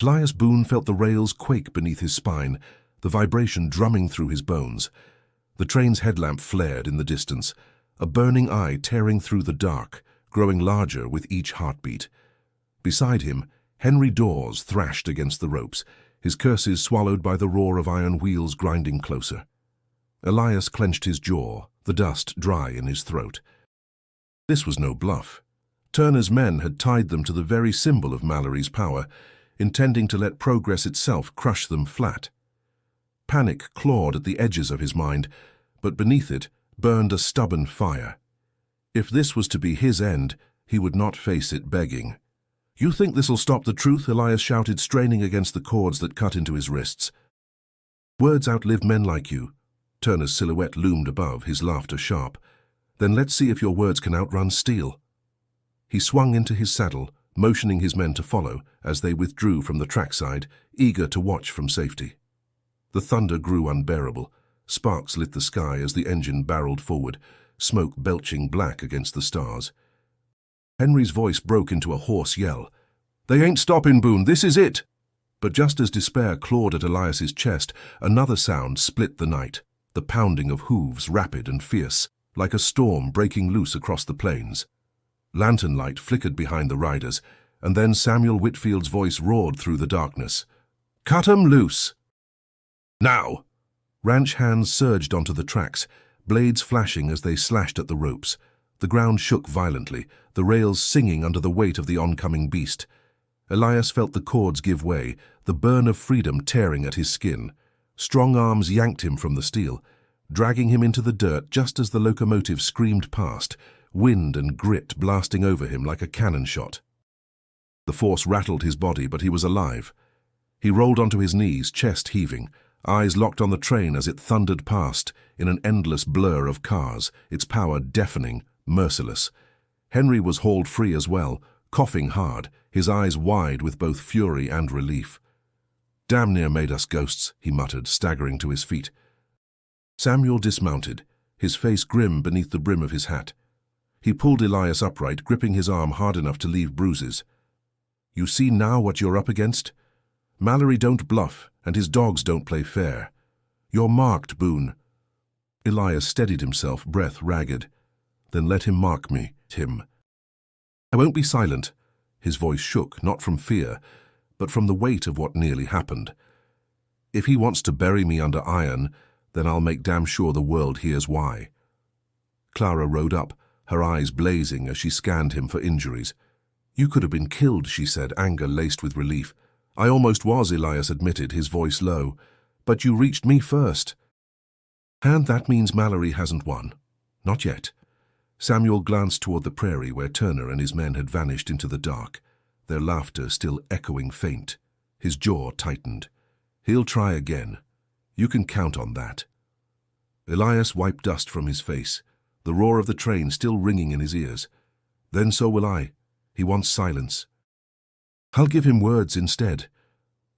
Elias Boone felt the rails quake beneath his spine, the vibration drumming through his bones. The train's headlamp flared in the distance, a burning eye tearing through the dark, growing larger with each heartbeat. Beside him, Henry Dawes thrashed against the ropes, his curses swallowed by the roar of iron wheels grinding closer. Elias clenched his jaw, the dust dry in his throat. This was no bluff. Turner's men had tied them to the very symbol of Mallory's power, intending to let progress itself crush them flat. Panic clawed at the edges of his mind, but beneath it burned a stubborn fire. If this was to be his end, he would not face it begging. "You think this'll stop the truth?" Elias shouted, straining against the cords that cut into his wrists. "Words outlive men like you." Turner's silhouette loomed above, his laughter sharp. "Then let's see if your words can outrun steel." He swung into his saddle, motioning his men to follow as they withdrew from the trackside, eager to watch from safety. The thunder grew unbearable. Sparks lit the sky as the engine barreled forward, smoke belching black against the stars. Henry's voice broke into a hoarse yell. "They ain't stopping, Boone, this is it!" But just as despair clawed at Elias's chest, another sound split the night, the pounding of hooves, rapid and fierce, like a storm breaking loose across the plains. Lantern light flickered behind the riders, and then Samuel Whitfield's voice roared through the darkness. "Cut 'em loose!" "Now!" Ranch hands surged onto the tracks, blades flashing as they slashed at the ropes. The ground shook violently, the rails singing under the weight of the oncoming beast. Elias felt the cords give way, the burn of freedom tearing at his skin. Strong arms yanked him from the steel, dragging him into the dirt just as the locomotive screamed past, wind and grit blasting over him like a cannon shot. The force rattled his body, but he was alive. He rolled onto his knees, chest heaving, eyes locked on the train as it thundered past in an endless blur of cars, its power deafening, merciless. Henry was hauled free as well, coughing hard, his eyes wide with both fury and relief. "Damn near made us ghosts," he muttered, staggering to his feet. Samuel dismounted, his face grim beneath the brim of his hat. He pulled Elias upright, gripping his arm hard enough to leave bruises. "You see now what you're up against? Mallory don't bluff, and his dogs don't play fair. You're marked, Boone." Elias steadied himself, breath ragged. "Then let him mark me, Tim." "I won't be silent." His voice shook, not from fear, but from the weight of what nearly happened. "If he wants to bury me under iron, then I'll make damn sure the world hears why." Clara rode up, her eyes blazing as she scanned him for injuries. "You could have been killed," she said, anger laced with relief. "I almost was," Elias admitted, his voice low. But you reached me first. And that means Mallory hasn't won. Not yet. Samuel glanced toward the prairie where Turner and his men had vanished into the dark, their laughter still echoing faint. His jaw tightened. He'll try again. You can count on that. Elias wiped dust from his face, the roar of the train still ringing in his ears. Then so will I. He wants silence. I'll give him words instead.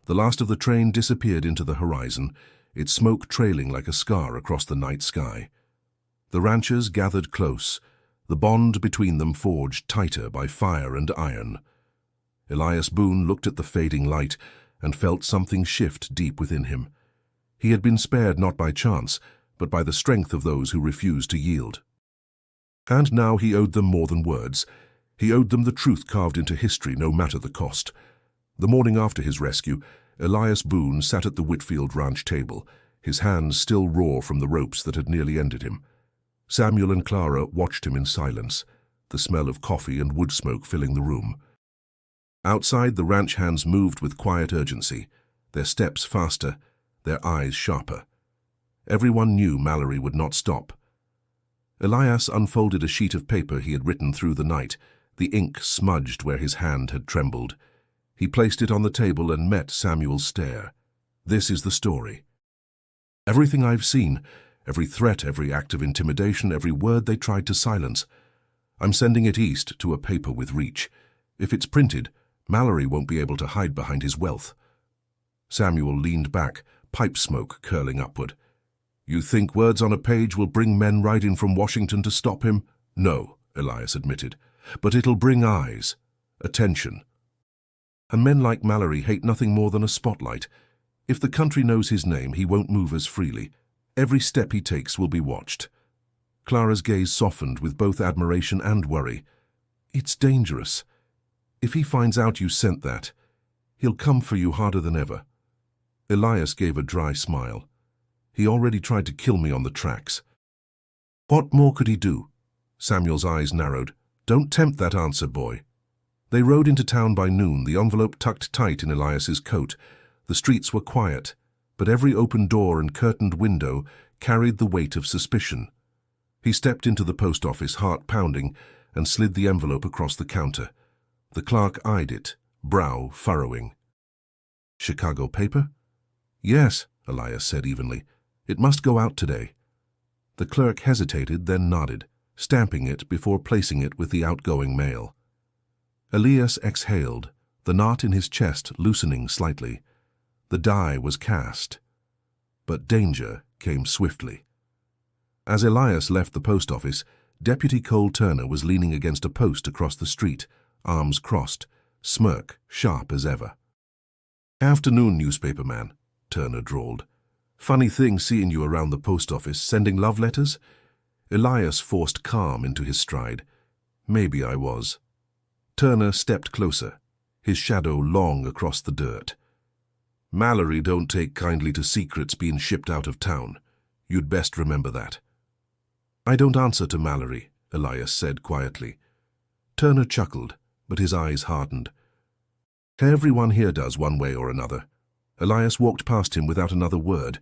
The last of the train disappeared into the horizon, its smoke trailing like a scar across the night sky. The ranchers gathered close, the bond between them forged tighter by fire and iron. Elias Boone looked at the fading light and felt something shift deep within him. He had been spared not by chance, but by the strength of those who refused to yield. And now he owed them more than words. He owed them the truth carved into history, no matter the cost. The morning after his rescue, Elias Boone sat at the Whitfield Ranch table, his hands still raw from the ropes that had nearly ended him. Samuel and Clara watched him in silence, the smell of coffee and wood smoke filling the room. Outside, the ranch hands moved with quiet urgency, their steps faster, their eyes sharper. Everyone knew Mallory would not stop. Elias unfolded a sheet of paper he had written through the night, the ink smudged where his hand had trembled. He placed it on the table and met Samuel's stare. This is the story. Everything I've seen, every threat, every act of intimidation, every word they tried to silence. I'm sending it east to a paper with reach. If it's printed, Mallory won't be able to hide behind his wealth. Samuel leaned back, pipe smoke curling upward. You think words on a page will bring men riding from Washington to stop him? No, Elias admitted. But it'll bring eyes, attention. And men like Mallory hate nothing more than a spotlight. If the country knows his name, he won't move as freely. Every step he takes will be watched. Clara's gaze softened with both admiration and worry. It's dangerous. If he finds out you sent that, he'll come for you harder than ever. Elias gave a dry smile. He already tried to kill me on the tracks. What more could he do? Samuel's eyes narrowed. Don't tempt that answer, boy. They rode into town by noon, the envelope tucked tight in Elias's coat. The streets were quiet, but every open door and curtained window carried the weight of suspicion. He stepped into the post office, heart pounding, and slid the envelope across the counter. The clerk eyed it, brow furrowing. Chicago paper? Yes, Elias said evenly. It must go out today. The clerk hesitated, then nodded, stamping it before placing it with the outgoing mail. Elias exhaled, the knot in his chest loosening slightly. The die was cast. But danger came swiftly. As Elias left the post office, Deputy Cole Turner was leaning against a post across the street, arms crossed, smirk sharp as ever. Afternoon, newspaper man, Turner drawled. Funny thing seeing you around the post office, sending love letters? Elias forced calm into his stride. Maybe I was. Turner stepped closer, his shadow long across the dirt. Mallory don't take kindly to secrets being shipped out of town. You'd best remember that. I don't answer to Mallory, Elias said quietly. Turner chuckled, but his eyes hardened. Everyone here does one way or another. Elias walked past him without another word,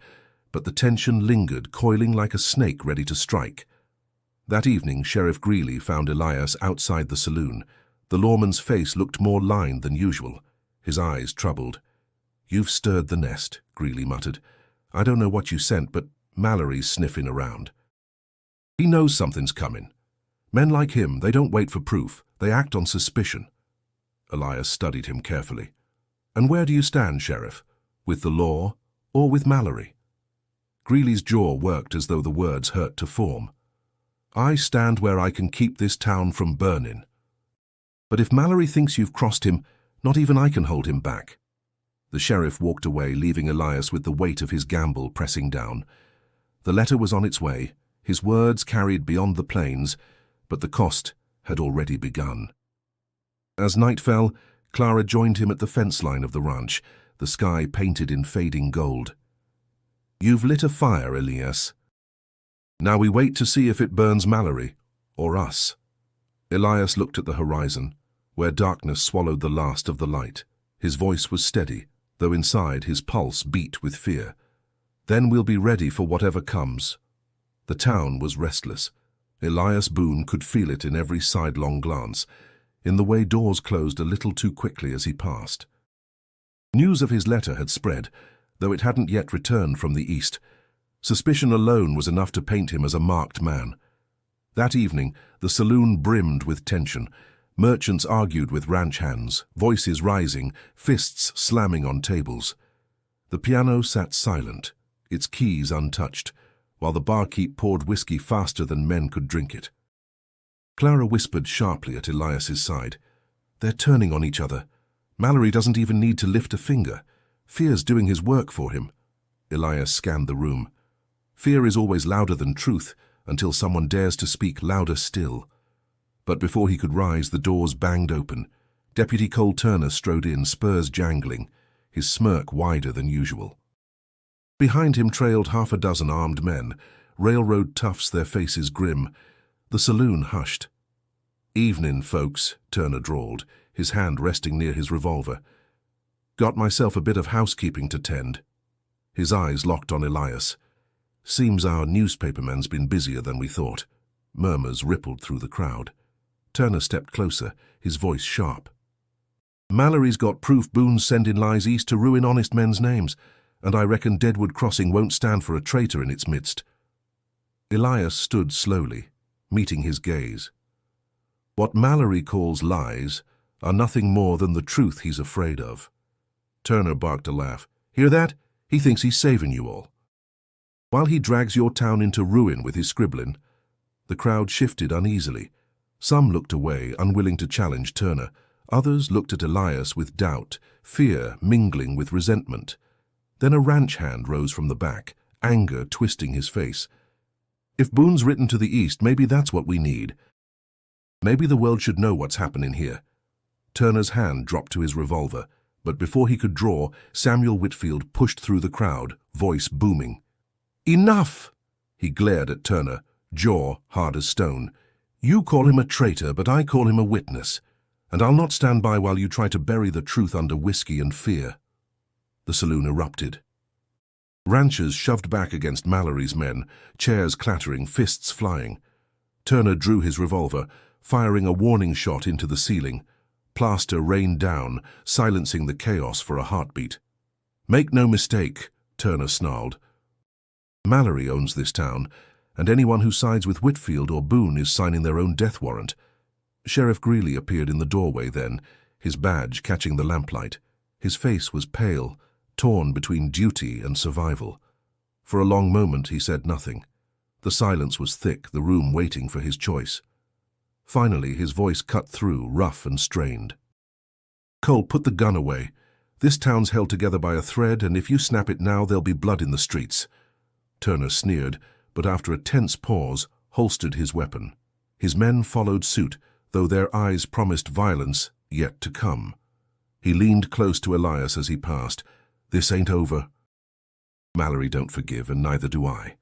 but the tension lingered, coiling like a snake ready to strike. That evening, Sheriff Greeley found Elias outside the saloon. The lawman's face looked more lined than usual, his eyes troubled. You've stirred the nest, Greeley muttered. I don't know what you sent, but Mallory's sniffing around. He knows something's coming. Men like him, they don't wait for proof. They act on suspicion. Elias studied him carefully. And where do you stand, Sheriff? With the law or with Mallory? Greeley's jaw worked as though the words hurt to form. I stand where I can keep this town from burning. But if Mallory thinks you've crossed him, not even I can hold him back. The sheriff walked away, leaving Elias with the weight of his gamble pressing down. The letter was on its way, his words carried beyond the plains, but the cost had already begun. As night fell, Clara joined him at the fence line of the ranch, the sky painted in fading gold. You've lit a fire, Elias. Now we wait to see if it burns Mallory, or us. Elias looked at the horizon, where darkness swallowed the last of the light. His voice was steady, though inside his pulse beat with fear. Then we'll be ready for whatever comes. The town was restless. Elias Boone could feel it in every sidelong glance, in the way doors closed a little too quickly as he passed. News of his letter had spread, though it hadn't yet returned from the east. Suspicion alone was enough to paint him as a marked man. That evening, the saloon brimmed with tension. Merchants argued with ranch hands, voices rising, fists slamming on tables. The piano sat silent, its keys untouched, while the barkeep poured whiskey faster than men could drink it. Clara whispered sharply at Elias's side. "They're turning on each other. Mallory doesn't even need to lift a finger. Fear's doing his work for him." Elias scanned the room. Fear is always louder than truth, until someone dares to speak louder still. But before he could rise, the doors banged open. Deputy Cole Turner strode in, spurs jangling, his smirk wider than usual. Behind him trailed half a dozen armed men, railroad toughs, their faces grim. The saloon hushed. "Evenin', folks," Turner drawled, his hand resting near his revolver. "Got myself a bit of housekeeping to tend." His eyes locked on Elias. "Seems our newspaperman's been busier than we thought." Murmurs rippled through the crowd. Turner stepped closer, his voice sharp. "Mallory's got proof Boone's sending lies east to ruin honest men's names, and I reckon Deadwood Crossing won't stand for a traitor in its midst." Elias stood slowly, meeting his gaze. "What Mallory calls lies are nothing more than the truth he's afraid of." Turner barked a laugh. "Hear that? He thinks he's saving you all. While he drags your town into ruin with his scribbling." The crowd shifted uneasily. Some looked away, unwilling to challenge Turner. Others looked at Elias with doubt, fear mingling with resentment. Then a ranch hand rose from the back, anger twisting his face. "If Boone's written to the east, maybe that's what we need. Maybe the world should know what's happening here." Turner's hand dropped to his revolver, but before he could draw, Samuel Whitfield pushed through the crowd, voice booming. "Enough!" He glared at Turner, jaw hard as stone. "You call him a traitor, but I call him a witness, and I'll not stand by while you try to bury the truth under whiskey and fear." The saloon erupted. Ranchers shoved back against Mallory's men, chairs clattering, fists flying. Turner drew his revolver, firing a warning shot into the ceiling. Plaster rained down, silencing the chaos for a heartbeat. "Make no mistake," Turner snarled. "Mallory owns this town, and anyone who sides with Whitfield or Boone is signing their own death warrant." Sheriff Greeley appeared in the doorway then, his badge catching the lamplight. His face was pale, torn between duty and survival. For a long moment he said nothing. The silence was thick, the room waiting for his choice. Finally his voice cut through, rough and strained. "Cole, put the gun away. This town's held together by a thread, and if you snap it now, there'll be blood in the streets." Turner sneered, but after a tense pause, holstered his weapon. His men followed suit, though their eyes promised violence yet to come. He leaned close to Elias as he passed. "This ain't over." Mallory don't forgive, and neither do I.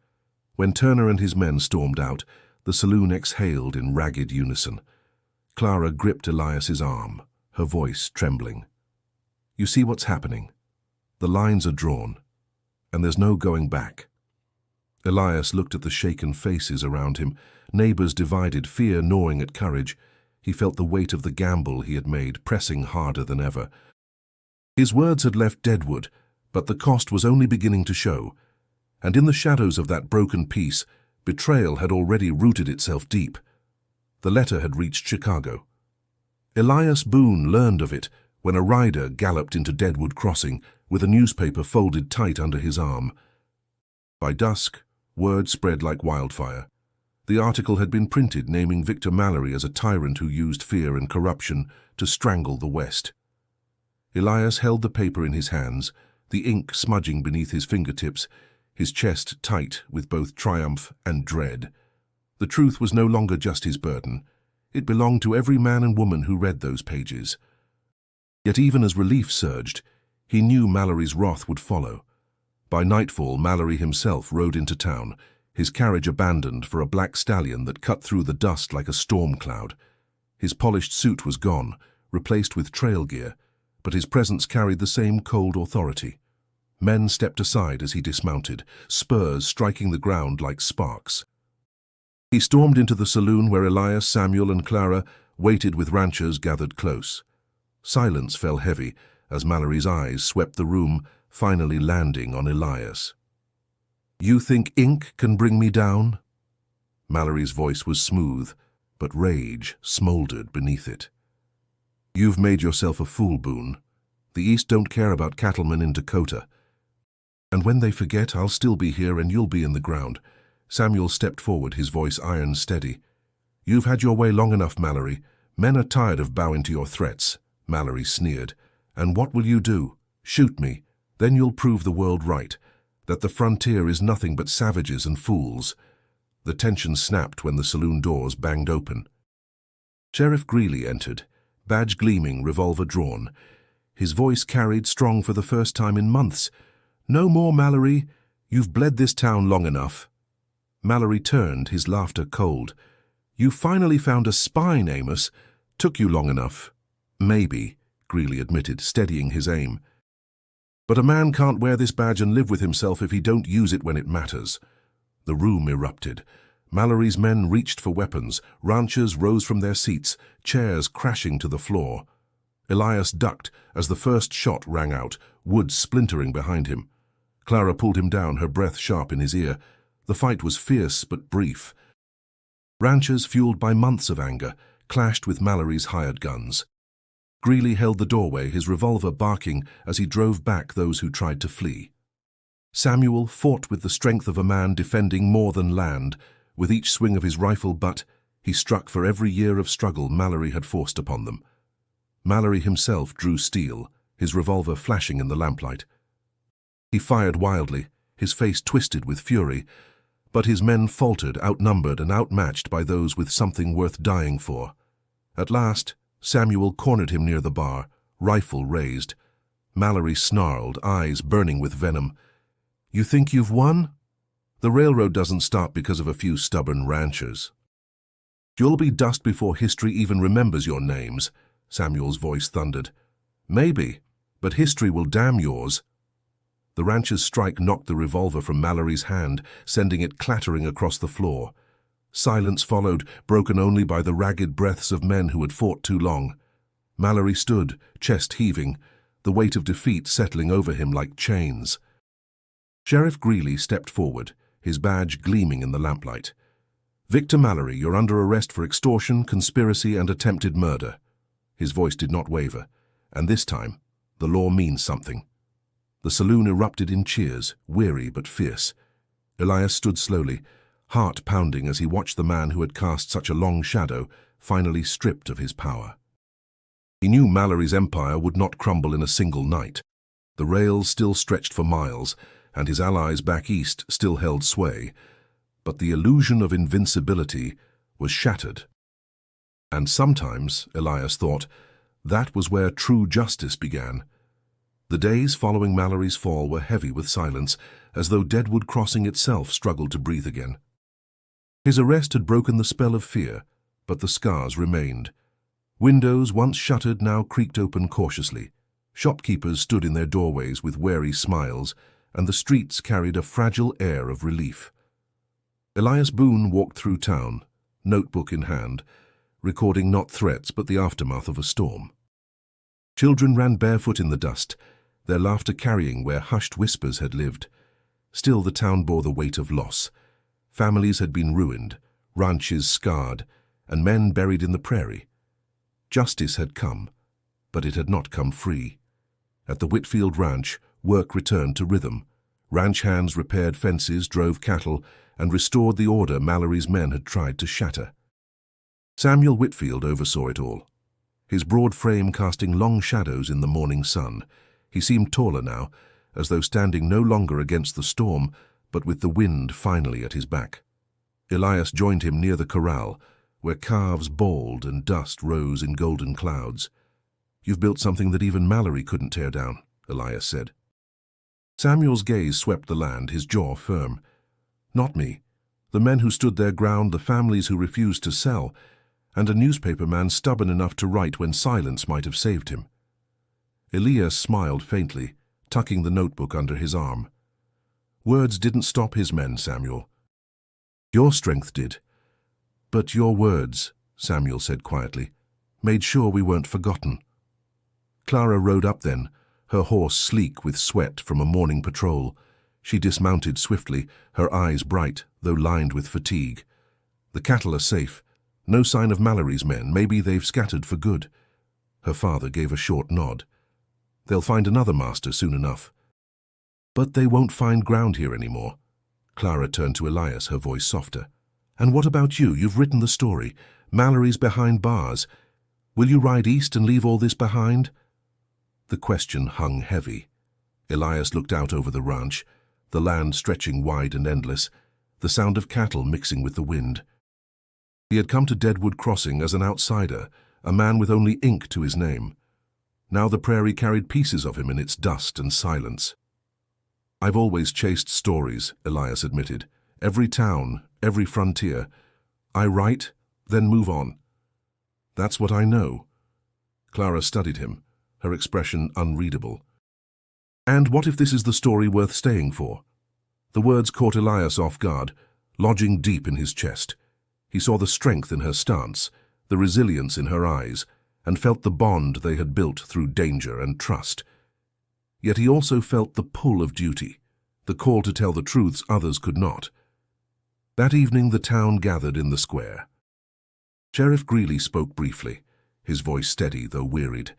When Turner and his men stormed out, the saloon exhaled in ragged unison. Clara gripped Elias's arm, her voice trembling. "You see what's happening? The lines are drawn, and there's no going back." Elias looked at the shaken faces around him, neighbors divided, fear gnawing at courage. He felt the weight of the gamble he had made, pressing harder than ever. His words had left Deadwood, but the cost was only beginning to show, and in the shadows of that broken peace, betrayal had already rooted itself deep. The letter had reached Chicago. Elias Boone learned of it when a rider galloped into Deadwood Crossing with a newspaper folded tight under his arm. By dusk, word spread like wildfire. The article had been printed naming Victor Mallory as a tyrant who used fear and corruption to strangle the West. Elias held the paper in his hands, the ink smudging beneath his fingertips, his chest tight with both triumph and dread. The truth was no longer just his burden. It belonged to every man and woman who read those pages. Yet even as relief surged, he knew Mallory's wrath would follow. By nightfall, Mallory himself rode into town, his carriage abandoned for a black stallion that cut through the dust like a storm cloud. His polished suit was gone, replaced with trail gear, but his presence carried the same cold authority. Men stepped aside as he dismounted, spurs striking the ground like sparks. He stormed into the saloon where Elias, Samuel, and Clara waited with ranchers gathered close. Silence fell heavy as Mallory's eyes swept the room, finally landing on Elias. "You think ink can bring me down?" Mallory's voice was smooth, but rage smoldered beneath it. "You've made yourself a fool, Boone. The East don't care about cattlemen in Dakota. And when they forget, I'll still be here and you'll be in the ground." Samuel stepped forward, his voice iron steady. "You've had your way long enough, Mallory. Men are tired of bowing to your threats." Mallory sneered. "And what will you do? Shoot me. Then you'll prove the world right, that the frontier is nothing but savages and fools." The tension snapped when the saloon doors banged open. Sheriff Greeley entered, badge gleaming, revolver drawn. His voice carried strong for the first time in months. "No more, Mallory. You've bled this town long enough." Mallory turned, his laughter cold. "You finally found a spine, Amos. Took you long enough." "Maybe," Greeley admitted, steadying his aim. "But a man can't wear this badge and live with himself if he don't use it when it matters." The room erupted. Mallory's men reached for weapons. Ranchers rose from their seats, chairs crashing to the floor. Elias ducked as the first shot rang out, wood splintering behind him. Clara pulled him down, her breath sharp in his ear. The fight was fierce but brief. Ranchers, fueled by months of anger, clashed with Mallory's hired guns. Greeley held the doorway, his revolver barking as he drove back those who tried to flee. Samuel fought with the strength of a man defending more than land. With each swing of his rifle butt, he struck for every year of struggle Mallory had forced upon them. Mallory himself drew steel, his revolver flashing in the lamplight. He fired wildly, his face twisted with fury, but his men faltered, outnumbered and outmatched by those with something worth dying for. At last, Samuel cornered him near the bar, rifle raised. Mallory snarled, eyes burning with venom. "You think you've won? The railroad doesn't stop because of a few stubborn ranchers. You'll be dust before history even remembers your names," Samuel's voice thundered. "Maybe, but history will damn yours." The rancher's strike knocked the revolver from Mallory's hand, sending it clattering across the floor. Silence followed, broken only by the ragged breaths of men who had fought too long. Mallory stood, chest heaving, the weight of defeat settling over him like chains. Sheriff Greeley stepped forward, his badge gleaming in the lamplight. "Victor Mallory, you're under arrest for extortion, conspiracy, and attempted murder." His voice did not waver, and this time, the law means something. The saloon erupted in cheers, weary but fierce. Elias stood slowly, heart pounding as he watched the man who had cast such a long shadow finally stripped of his power. He knew Mallory's empire would not crumble in a single night. The rails still stretched for miles, and his allies back east still held sway. But the illusion of invincibility was shattered. And sometimes, Elias thought, that was where true justice began. The days following Mallory's fall were heavy with silence, as though Deadwood Crossing itself struggled to breathe again. His arrest had broken the spell of fear, but the scars remained. Windows, once shuttered, now creaked open cautiously. Shopkeepers stood in their doorways with wary smiles, and the streets carried a fragile air of relief. Elias Boone walked through town, notebook in hand, recording not threats but the aftermath of a storm. Children ran barefoot in the dust, their laughter carrying where hushed whispers had lived. Still the town bore the weight of loss. Families had been ruined, ranches scarred, and men buried in the prairie. Justice had come, but it had not come free. At the Whitfield Ranch, work returned to rhythm. Ranch hands repaired fences, drove cattle, and restored the order Mallory's men had tried to shatter. Samuel Whitfield oversaw it all, his broad frame casting long shadows in the morning sun. He seemed taller now, as though standing no longer against the storm, but with the wind finally at his back. Elias joined him near the corral, where calves bawled and dust rose in golden clouds. "You've built something that even Mallory couldn't tear down," Elias said. Samuel's gaze swept the land, his jaw firm. "Not me. The men who stood their ground, the families who refused to sell, and a newspaper man stubborn enough to write when silence might have saved him." Elias smiled faintly, tucking the notebook under his arm. Words didn't stop his men, Samuel. Your strength did. But your words, Samuel said quietly, made sure we weren't forgotten. Clara rode up then, her horse sleek with sweat from a morning patrol. She dismounted swiftly, her eyes bright, though lined with fatigue. The cattle are safe. No sign of Mallory's men. Maybe they've scattered for good. Her father gave a short nod. They'll find another master soon enough. But they won't find ground here anymore. Clara turned to Elias, her voice softer. And what about you? You've written the story. Mallory's behind bars. Will you ride east and leave all this behind? The question hung heavy. Elias looked out over the ranch, the land stretching wide and endless, the sound of cattle mixing with the wind. He had come to Deadwood Crossing as an outsider, a man with only ink to his name. Now the prairie carried pieces of him in its dust and silence. I've always chased stories, Elias admitted. Every town, every frontier. I write, then move on. That's what I know. Clara studied him, her expression unreadable. And what if this is the story worth staying for? The words caught Elias off guard, lodging deep in his chest. He saw the strength in her stance, the resilience in her eyes, and felt the bond they had built through danger and trust. Yet he also felt the pull of duty, the call to tell the truths others could not. That evening the town gathered in the square. Sheriff Greeley spoke briefly, his voice steady though wearied.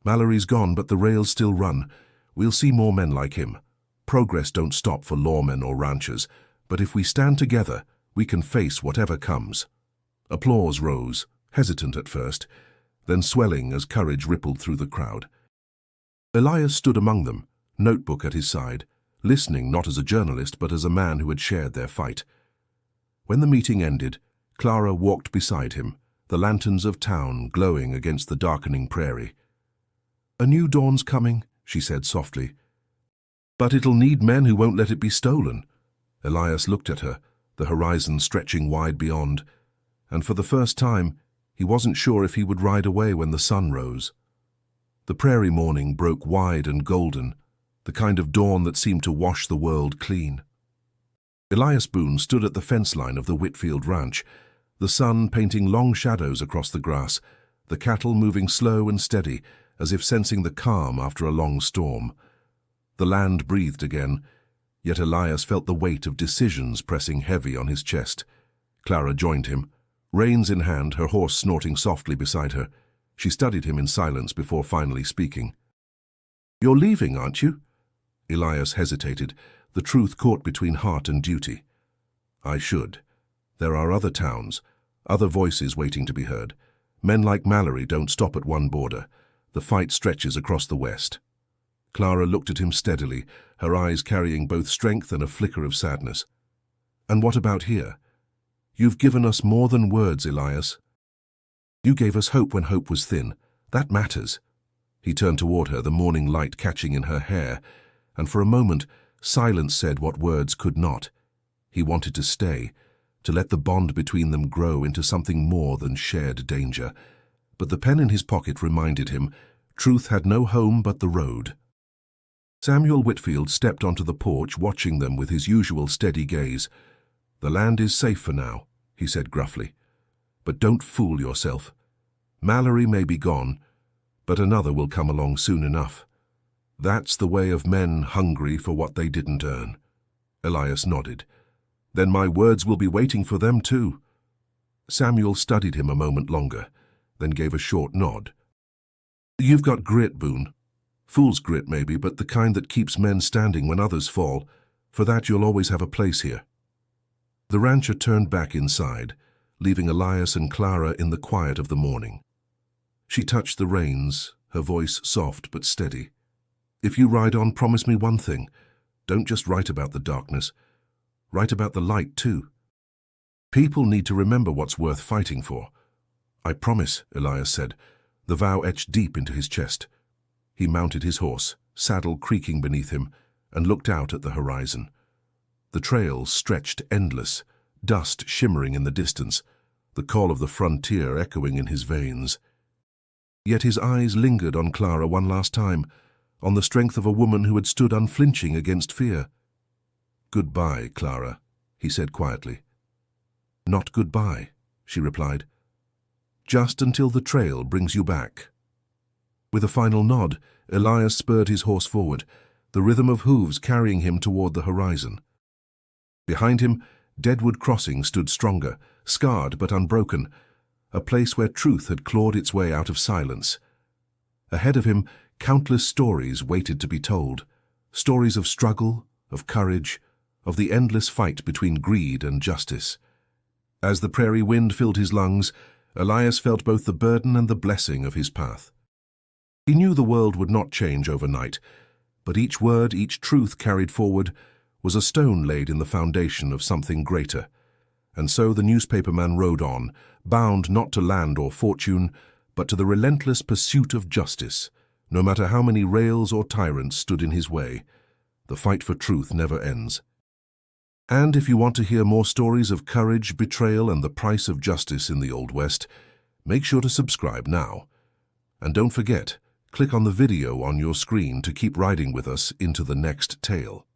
Mallory's gone, but the rails still run. We'll see more men like him. Progress don't stop for lawmen or ranchers, but if we stand together, we can face whatever comes. Applause rose, hesitant at first, then swelling as courage rippled through the crowd. Elias stood among them, notebook at his side, listening not as a journalist but as a man who had shared their fight. When the meeting ended, Clara walked beside him, the lanterns of town glowing against the darkening prairie. A new dawn's coming, she said softly. But it'll need men who won't let it be stolen. Elias looked at her, the horizon stretching wide beyond, and for the first time, he wasn't sure if he would ride away when the sun rose. The prairie morning broke wide and golden, the kind of dawn that seemed to wash the world clean. Elias Boone stood at the fence line of the Whitfield Ranch, the sun painting long shadows across the grass, the cattle moving slow and steady, as if sensing the calm after a long storm. The land breathed again, yet Elias felt the weight of decisions pressing heavy on his chest. Clara joined him, reins in hand, her horse snorting softly beside her. She studied him in silence before finally speaking. "You're leaving, aren't you?" Elias hesitated, the truth caught between heart and duty. "I should. There are other towns, other voices waiting to be heard. Men like Mallory don't stop at one border. The fight stretches across the west." Clara looked at him steadily, her eyes carrying both strength and a flicker of sadness. "And what about here? You've given us more than words, Elias. You gave us hope when hope was thin. That matters." He turned toward her, the morning light catching in her hair, and for a moment, silence said what words could not. He wanted to stay, to let the bond between them grow into something more than shared danger. But the pen in his pocket reminded him, truth had no home but the road. Samuel Whitfield stepped onto the porch, watching them with his usual steady gaze. "The land is safe for now," he said gruffly. "But don't fool yourself. Mallory may be gone, but another will come along soon enough. That's the way of men hungry for what they didn't earn." Elias nodded. "Then my words will be waiting for them too." Samuel studied him a moment longer, then gave a short nod. "You've got grit, Boone. Fool's grit maybe, but the kind that keeps men standing when others fall. For that you'll always have a place here." The rancher turned back inside, leaving Elias and Clara in the quiet of the morning. She touched the reins, her voice soft but steady. "If you ride on, promise me one thing. Don't just write about the darkness. Write about the light, too. People need to remember what's worth fighting for." "I promise," Elias said, the vow etched deep into his chest. He mounted his horse, saddle creaking beneath him, and looked out at the horizon. The trail stretched endless, dust shimmering in the distance, the call of the frontier echoing in his veins. Yet his eyes lingered on Clara one last time, on the strength of a woman who had stood unflinching against fear. "Goodbye, Clara," he said quietly. "Not goodbye," she replied. "Just until the trail brings you back." With a final nod, Elias spurred his horse forward, the rhythm of hooves carrying him toward the horizon. Behind him, Deadwood Crossing stood stronger, scarred but unbroken, a place where truth had clawed its way out of silence. Ahead of him, countless stories waited to be told, stories of struggle, of courage, of the endless fight between greed and justice. As the prairie wind filled his lungs, Elias felt both the burden and the blessing of his path. He knew the world would not change overnight, but each word, each truth carried forward, was a stone laid in the foundation of something greater. And so the newspaperman rode on, bound not to land or fortune, but to the relentless pursuit of justice, no matter how many rails or tyrants stood in his way. The fight for truth never ends. And if you want to hear more stories of courage, betrayal, and the price of justice in the Old West, make sure to subscribe now. And don't forget, click on the video on your screen to keep riding with us into the next tale.